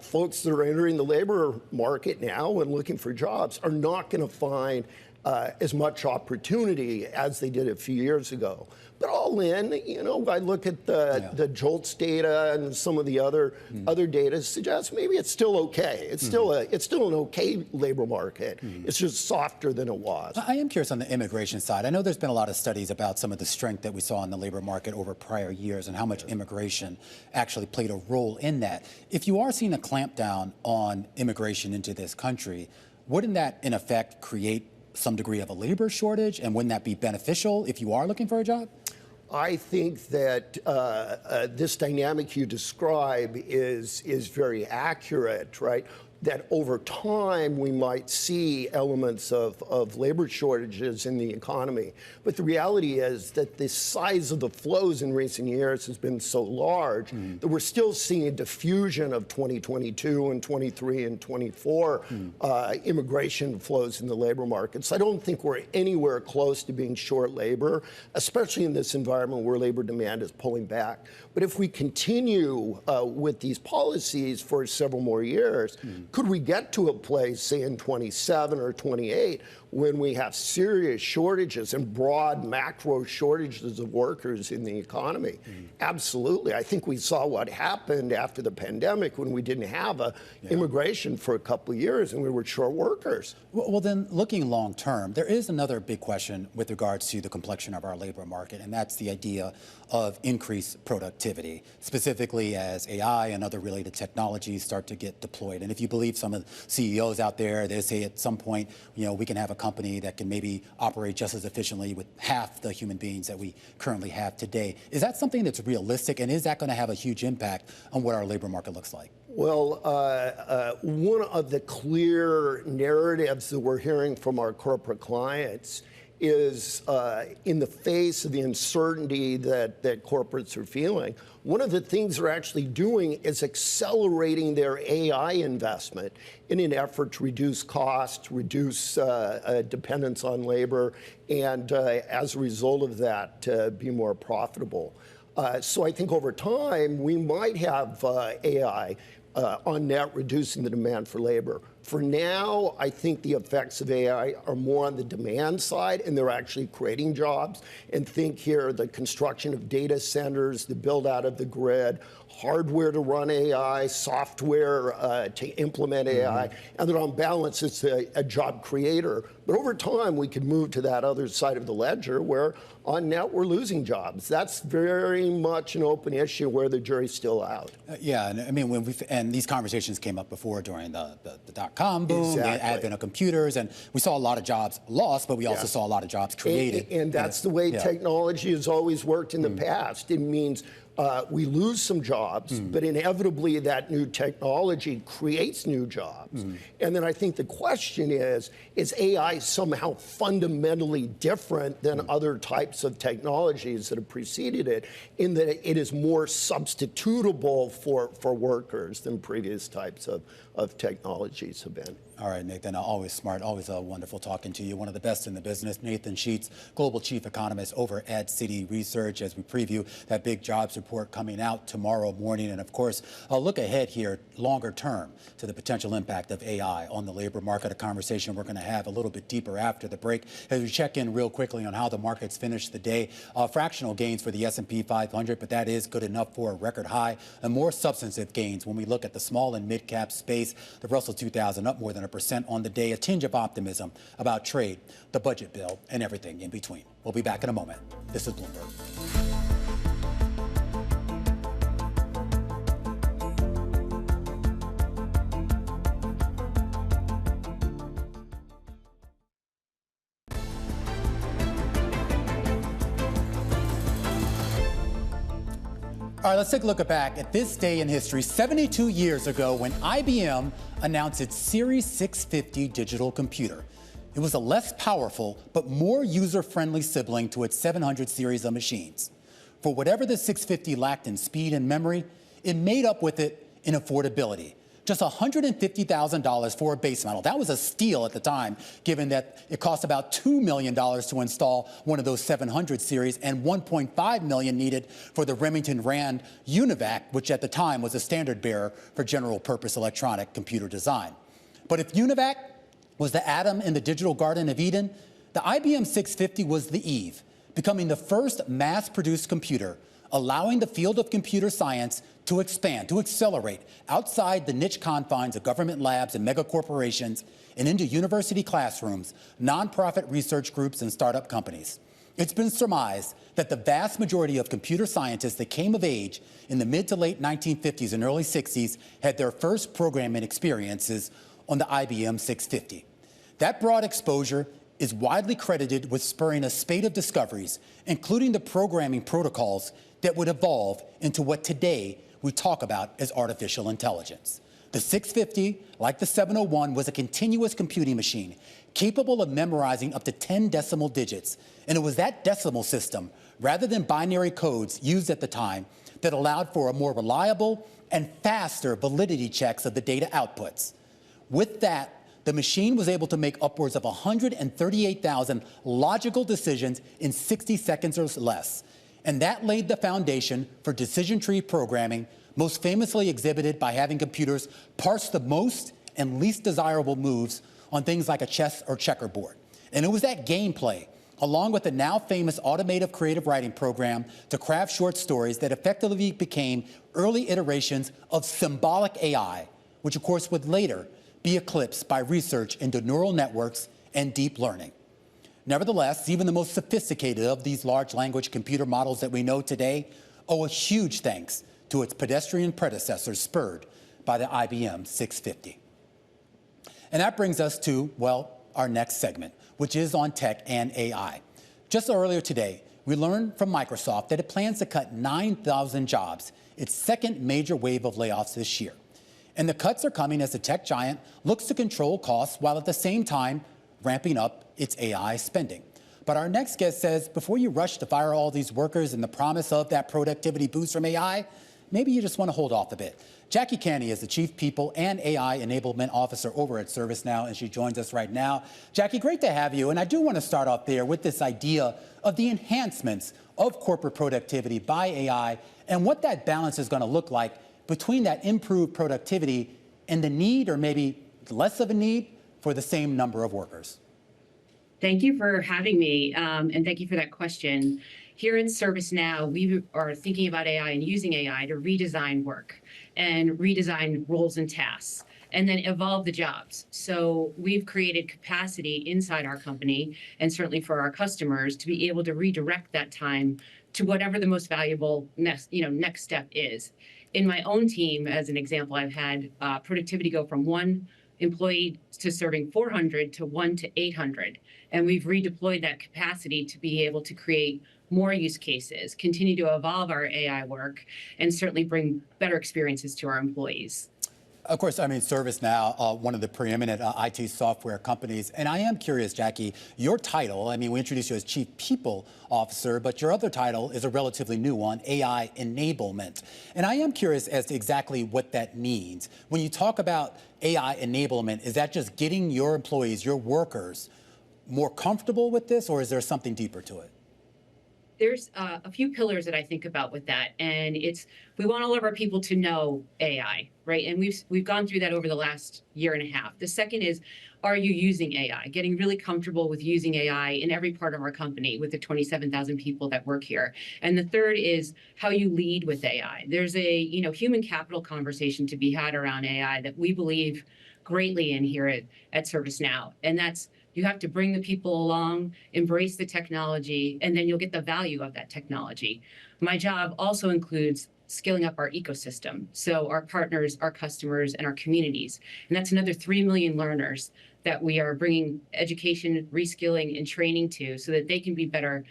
folks that are entering the labor market now and looking for jobs are not going to find as much opportunity as they did a few years ago. But all in, I look at the JOLTS data and some of the other data suggests maybe it's still okay. It's still an okay labor market. It's just softer than it was. I am curious on the immigration side. I know there's been a lot of studies about some of the strength that we saw in the labor market over prior years and how much immigration actually played a role in that. If you are seeing a clampdown on immigration into this country, wouldn't that in effect create some degree of a labor shortage, and wouldn't that be beneficial if you are looking for a job? I think that this dynamic you describe is very accurate, right? That over time we might see elements of labor shortages in the economy. But the reality is that the size of the flows in recent years has been so large that we're still seeing a diffusion of 2022 and 23 and 24 immigration flows in the labor market. So I don't think we're anywhere close to being short labor, especially in this environment where labor demand is pulling back. But if we continue with these policies for several more years, could we get to a place, say in 27 or 28, when we have serious shortages and broad macro shortages of workers in the economy? Absolutely. I think we saw what happened after the pandemic when we didn't have immigration for a couple of years and we were short workers. Well, then, looking long term, there is another big question with regards to the complexion of our labor market, and that's the idea of increased productivity, specifically as AI and other related technologies start to get deployed. And if you believe some of the CEOs out there, they say at some point, we can have a company that can maybe operate just as efficiently with half the human beings that we currently have today. Is that something that's realistic, and is that going to have a huge impact on what our labor market looks like? Well, one of the clear narratives that we're hearing from our corporate clients is in the face of the uncertainty that corporates are feeling, one of the things they're actually doing is accelerating their AI investment in an effort to reduce costs, reduce dependence on labor, and as a result of that, be more profitable. So I think over time, we might have AI on net reducing the demand for labor. For now, I think the effects of AI are more on the demand side, and they're actually creating jobs. And think here, the construction of data centers, the build out of the grid, hardware to run AI, software to implement AI, and that on balance, it's a job creator. But over time, we could move to that other side of the ledger where on net we're losing jobs. That's very much an open issue where the jury's still out. Yeah, and I mean, and these conversations came up before during the dot-com boom, the advent of computers, and we saw a lot of jobs lost, but we also saw a lot of jobs created. And that's the way technology has always worked in the past. It means we lose some jobs, but inevitably that new technology creates new jobs. And then I think the question is AI somehow fundamentally different than other types of technologies that have preceded it in that it is more substitutable for workers than previous types of technologies have been. All right, Nathan, always smart, always wonderful talking to you. One of the best in the business, Nathan Sheets, Global Chief Economist over at Citi Research, as we preview that big jobs report coming out tomorrow morning. And of course, I'll look ahead here longer term to the potential impact of AI on the labor market, a conversation we're going to have a little bit deeper after the break. As we check in real quickly on how the markets finished the day, fractional gains for the S&P 500, but that is good enough for a record high, and more substantive gains when we look at the small and mid-cap space. The Russell 2000 up more than 1% on the day, a tinge of optimism about trade, the budget bill, and everything in between. We'll be back in a moment. This is Bloomberg. All right, let's take a look back at this day in history, 72 years ago when IBM announced its Series 650 digital computer. It was a less powerful but more user-friendly sibling to its 700 series of machines. For whatever the 650 lacked in speed and memory, it made up with it in affordability. Just $150,000 for a base model. That was a steal at the time, given that it cost about $2 million to install one of those 700 series and $1.5 million needed for the Remington Rand UNIVAC, which at the time was a standard bearer for general purpose electronic computer design. But if UNIVAC was the atom in the digital Garden of Eden, The IBM 650 was the eve, becoming the first mass-produced computer, allowing the field of computer science to expand, to accelerate outside the niche confines of government labs and megacorporations and into university classrooms, nonprofit research groups, and startup companies. It's been surmised that the vast majority of computer scientists that came of age in the mid to late 1950s and early 60s had their first programming experiences on the IBM 650. That broad exposure is widely credited with spurring a spate of discoveries, including the programming protocols that would evolve into what today we talk about as artificial intelligence. The 650, like the 701, was a continuous computing machine capable of memorizing up to 10 decimal digits. And it was that decimal system, rather than binary codes used at the time, that allowed for a more reliable and faster validity checks of the data outputs. With that, the machine was able to make upwards of 138,000 logical decisions in 60 seconds or less. And that laid the foundation for decision tree programming, most famously exhibited by having computers parse the most and least desirable moves on things like a chess or checkerboard. And it was that gameplay, along with the now famous automated creative writing program to craft short stories, that effectively became early iterations of symbolic AI, which of course would later be eclipsed by research into neural networks and deep learning. Nevertheless, even the most sophisticated of these large language computer models that we know today owe a huge thanks to its pedestrian predecessors spurred by the IBM 650. And that brings us to, well, our next segment, which is on tech and AI. Just earlier today, we learned from Microsoft that it plans to cut 9,000 jobs, its second major wave of layoffs this year. And the cuts are coming as the tech giant looks to control costs while at the same time ramping up its AI spending. But our next guest says, before you rush to fire all these workers in the promise of that productivity boost from AI, maybe you just want to hold off a bit. Jackie Canny is the Chief People and AI Enablement Officer over at ServiceNow, and she joins us right now. Jackie, great to have you. And I do want to start off there with this idea of the enhancements of corporate productivity by AI and what that balance is going to look like between that improved productivity and the need, or maybe less of a need, for the same number of workers. Thank you for having me, and thank you for that question. Here in ServiceNow, we are thinking about AI and using AI to redesign work and redesign roles and tasks, and then evolve the jobs. So we've created capacity inside our company, and certainly for our customers, to be able to redirect that time to whatever the most valuable next step is. In my own team, as an example, I've had productivity go from 1 employee to serving 400 to 1 to 800. And we've redeployed that capacity to be able to create more use cases, continue to evolve our AI work, and certainly bring better experiences to our employees. Of course, I mean, ServiceNow, one of the preeminent IT software companies. And I am curious, Jackie, your title, I mean, we introduced you as Chief People Officer, but your other title is a relatively new one, AI Enablement. And I am curious as to exactly what that means. When you talk about AI enablement, is that just getting your employees, your workers, more comfortable with this, or is there something deeper to it? There's a few pillars that I think about with that, and we want all of our people to know AI, right? And we've gone through that over the last year and a half. The second is, are you using AI? Getting really comfortable with using AI in every part of our company with the 27,000 people that work here. And the third is how you lead with AI. There's a human capital conversation to be had around AI that we believe greatly in here at ServiceNow, and that's, you have to bring the people along, embrace the technology, and then you'll get the value of that technology. My job also includes skilling up our ecosystem, so our partners, our customers, and our communities. And that's another 3 million learners that we are bringing education, reskilling, and training to, so that they can be better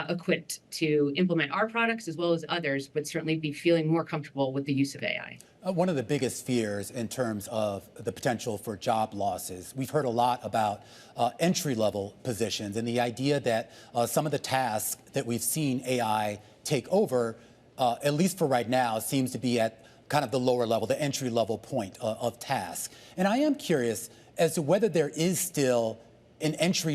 equipped to implement our products as well as others, but certainly be feeling more comfortable with the use of AI. One of the biggest fears in terms of the potential for job losses, we've heard a lot about entry-level positions and the idea that some of the tasks that we've seen AI take over, at least for right now, seems to be at kind of the lower level, the entry-level point of task. And I am curious as to whether there is still an entry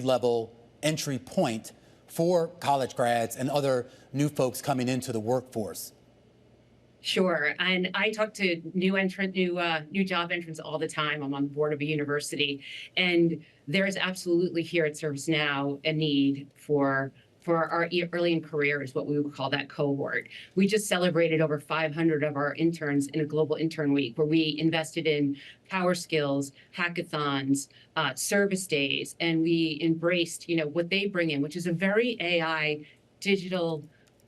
point for college grads and other new folks coming into the workforce. Sure. And I talk to new job entrants all the time. I'm on the board of a university, and there is absolutely here at ServiceNow a need for our early in careers, what we would call that cohort. We just celebrated over 500 of our interns in a global intern week, where we invested in power skills, hackathons, service days, and we embraced, what they bring in, which is a very AI digital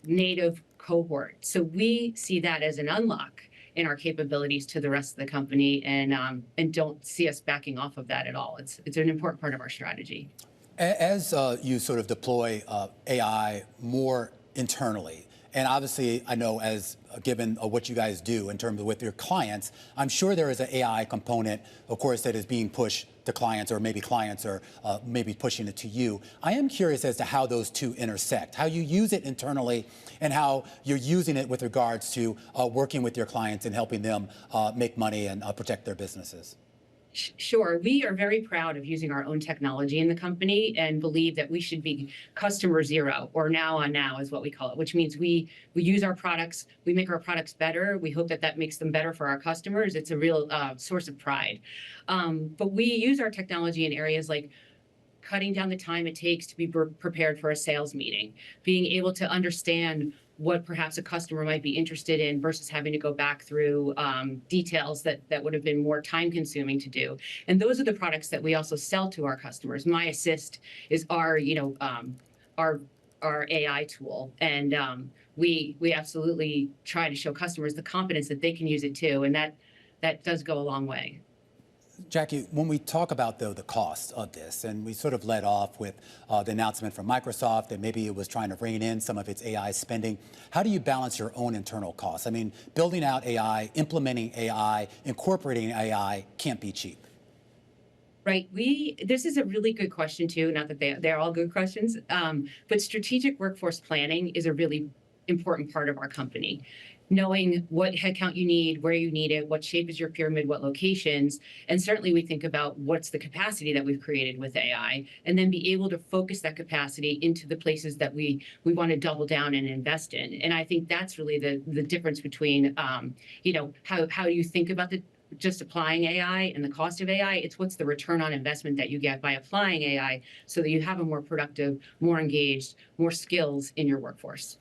native cohort. So we see that as an unlock in our capabilities to the rest of the company, and don't see us backing off of that at all. It's an important part of our strategy. As you sort of deploy AI more internally, and obviously I know as given what you guys do in terms of with your clients, I'm sure there is an AI component, of course, that is being pushed to clients, or maybe clients are maybe pushing it to you. I am curious as to how those two intersect, how you use it internally and how you're using it with regards to working with your clients and helping them make money and protect their businesses. Sure. We are very proud of using our own technology in the company and believe that we should be customer zero, or now on now is what we call it, which means we use our products, we make our products better. We hope that makes them better for our customers. It's a real source of pride. But we use our technology in areas like cutting down the time it takes to be prepared for a sales meeting, being able to understand what perhaps a customer might be interested in versus having to go back through details that would have been more time consuming to do. And those are the products that we also sell to our customers. My Assist is our AI tool. And we absolutely try to show customers the confidence that they can use it too. And that does go a long way. Jackie, when we talk about, though, the cost of this, and we sort of led off with the announcement from Microsoft that maybe it was trying to rein in some of its AI spending, how do you balance your own internal costs? I mean, building out AI, implementing AI, incorporating AI can't be cheap. Right. This is a really good question, too. Not that they're all good questions, but strategic workforce planning is a really important part of our company. Knowing what headcount you need, where you need it, what shape is your pyramid, what locations. And certainly we think about what's the capacity that we've created with AI, and then be able to focus that capacity into the places that we want to double down and invest in. And I think that's really the difference between, how you think about just applying AI and the cost of AI. It's what's the return on investment that you get by applying AI so that you have a more productive, more engaged, more skills in your workforce.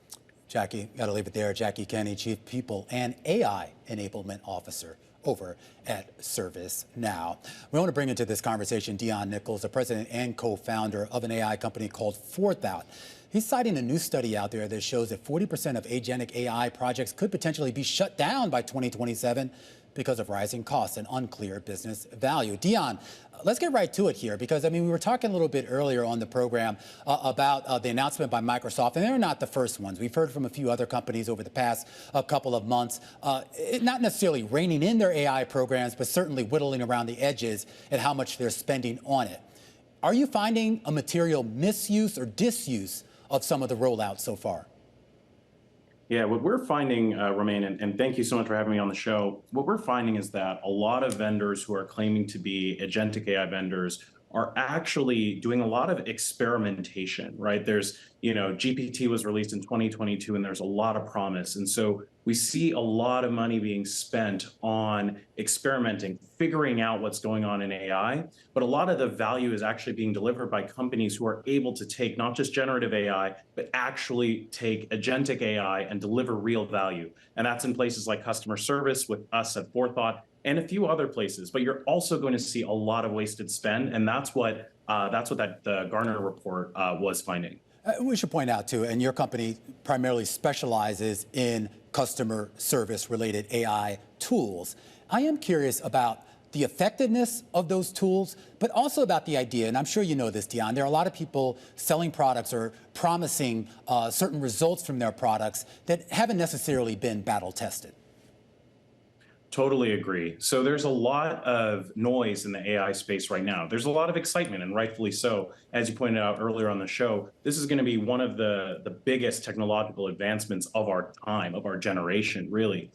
Jackie, got to leave it there. Jackie Kenny, Chief People and AI Enablement Officer over at ServiceNow. We want to bring into this conversation Dion Nichols, the president and co-founder of an AI company called Forethought. He's citing a new study out there that shows that 40% of agentic AI projects could potentially be shut down by 2027 because of rising costs and unclear business value. Dion, let's get right to it here, because, I mean, we were talking a little bit earlier on the program about the announcement by Microsoft, and they're not the first ones. We've heard from a few other companies over the past couple of months, not necessarily reining in their AI programs, but certainly whittling around the edges at how much they're spending on it. Are you finding a material misuse or disuse of some of the rollouts so far? Yeah, what we're finding, Romain, and thank you so much for having me on the show. What we're finding is that a lot of vendors who are claiming to be agentic AI vendors are actually doing a lot of experimentation, right? There's, GPT was released in 2022, and there's a lot of promise. And so we see a lot of money being spent on experimenting, figuring out what's going on in AI. But a lot of the value is actually being delivered by companies who are able to take not just generative AI, but actually take agentic AI and deliver real value. And that's in places like customer service with us at Forethought and a few other places. But you're also going to see a lot of wasted spend. And that's what that Gartner report was finding. We should point out, too, and your company primarily specializes in customer service related AI tools. I am curious about the effectiveness of those tools, but also about the idea, and I'm sure you know this, Dion, there are a lot of people selling products or promising certain results from their products that haven't necessarily been battle tested. Totally agree. So there's a lot of noise in the AI space right now. There's a lot of excitement, and rightfully so. As you pointed out earlier on the show, this is going to be one of the biggest technological advancements of our time, of our generation, really.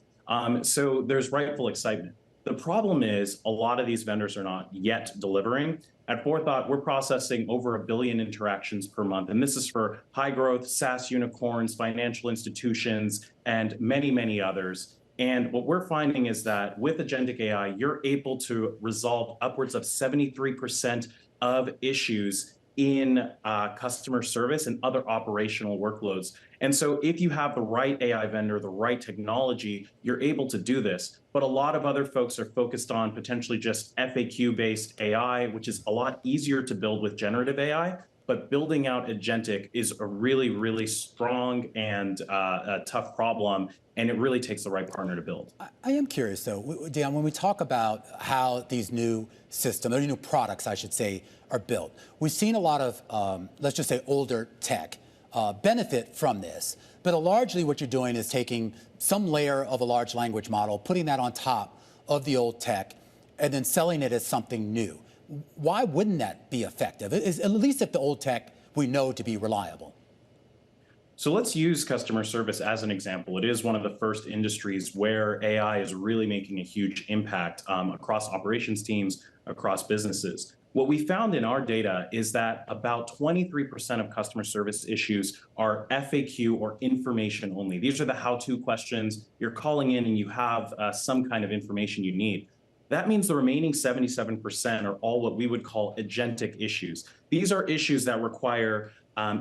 So there's rightful excitement. The problem is a lot of these vendors are not yet delivering. At Forethought, we're processing over 1 billion interactions per month. And this is for high growth SaaS unicorns, financial institutions, and many, many others. And what we're finding is that with agentic AI, you're able to resolve upwards of 73% of issues in customer service and other operational workloads. And so if you have the right AI vendor, the right technology, you're able to do this. But a lot of other folks are focused on potentially just FAQ-based AI, which is a lot easier to build with generative AI. But building out agentic is a really, really strong and a tough problem, and it really takes the right partner to build. I am curious, though, Dion, when we talk about how these new systems, or new products, I should say, are built, we've seen a lot of, let's just say, older tech benefit from this. But largely what you're doing is taking some layer of a large language model, putting that on top of the old tech, and then selling it as something new. Why wouldn't that be effective, at least if the old tech we know to be reliable? So let's use customer service as an example. It is one of the first industries where AI is really making a huge impact across operations teams, across businesses. What we found in our data is that about 23% of customer service issues are FAQ or information only. These are the how-to questions. You're calling in and you have some kind of information you need. That means the remaining 77% are all what we would call agentic issues. These are issues that require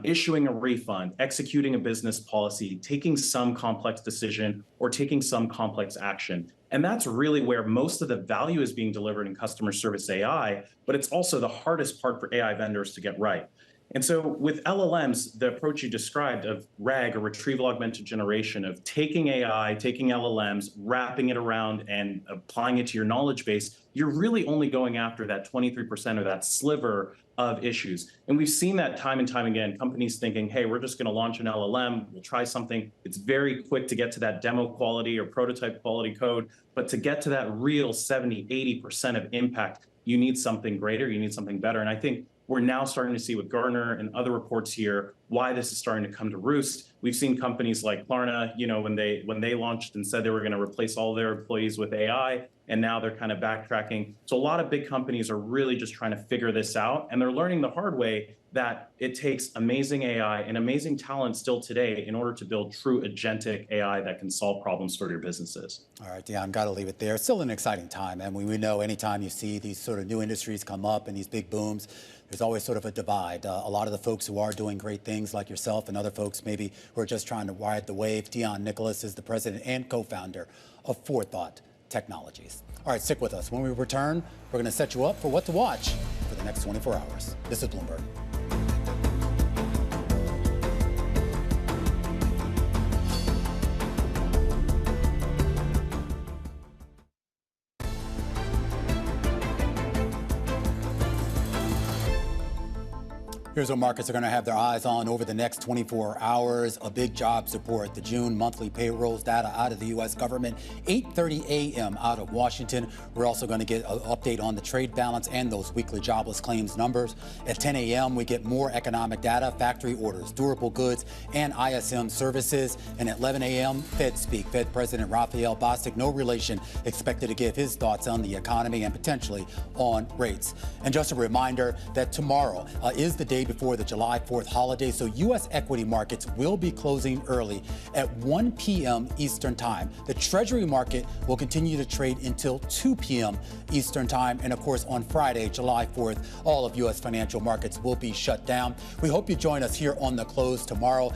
issuing a refund, executing a business policy, taking some complex decision, or taking some complex action. And that's really where most of the value is being delivered in customer service AI, but it's also the hardest part for AI vendors to get right. And so with LLMs, the approach you described of RAG, or retrieval augmented generation, of taking AI, taking LLMs, wrapping it around and applying it to your knowledge base, you're really only going after that 23% or that sliver of issues. And we've seen that time and time again, companies thinking, hey, we're just going to launch an LLM, we'll try something. It's very quick to get to that demo quality or prototype quality code, but to get to that real 70, 80% of impact, you need something greater, you need something better. And I think we're now starting to see with Gartner and other reports here why this is starting to come to roost. We've seen companies like Klarna, when they launched and said they were going to replace all their employees with AI, and now they're kind of backtracking. So a lot of big companies are really just trying to figure this out, and they're learning the hard way that it takes amazing AI and amazing talent still today in order to build true agentic AI that can solve problems for your businesses. All right, Dion, got to leave it there. It's still an exciting time, and we know anytime you see these sort of new industries come up and these big booms, there's always sort of a divide. A lot of the folks who are doing great things like yourself and other folks maybe who are just trying to ride the wave. Dion Nicholas is the president and co-founder of Forethought Technologies. All right, stick with us. When we return, we're going to set you up for what to watch for the next 24 hours. This is Bloomberg. Here's what markets are going to have their eyes on over the next 24 hours. A big jobs report, the June monthly payrolls data out of the U.S. government, 8:30 a.m. out of Washington. We're also going to get an update on the trade balance and those weekly jobless claims numbers. At 10 a.m., we get more economic data, factory orders, durable goods, and ISM services. And at 11 a.m., Fed speak. Fed President Raphael Bostic, no relation, expected to give his thoughts on the economy and potentially on rates. And just a reminder that tomorrow is the day before the July 4th holiday, so U.S. equity markets will be closing early at 1 p.m. Eastern Time. The Treasury market will continue to trade until 2 p.m. Eastern Time. And of course, on Friday, July 4th, all of U.S. financial markets will be shut down. We hope you join us here on The Close tomorrow.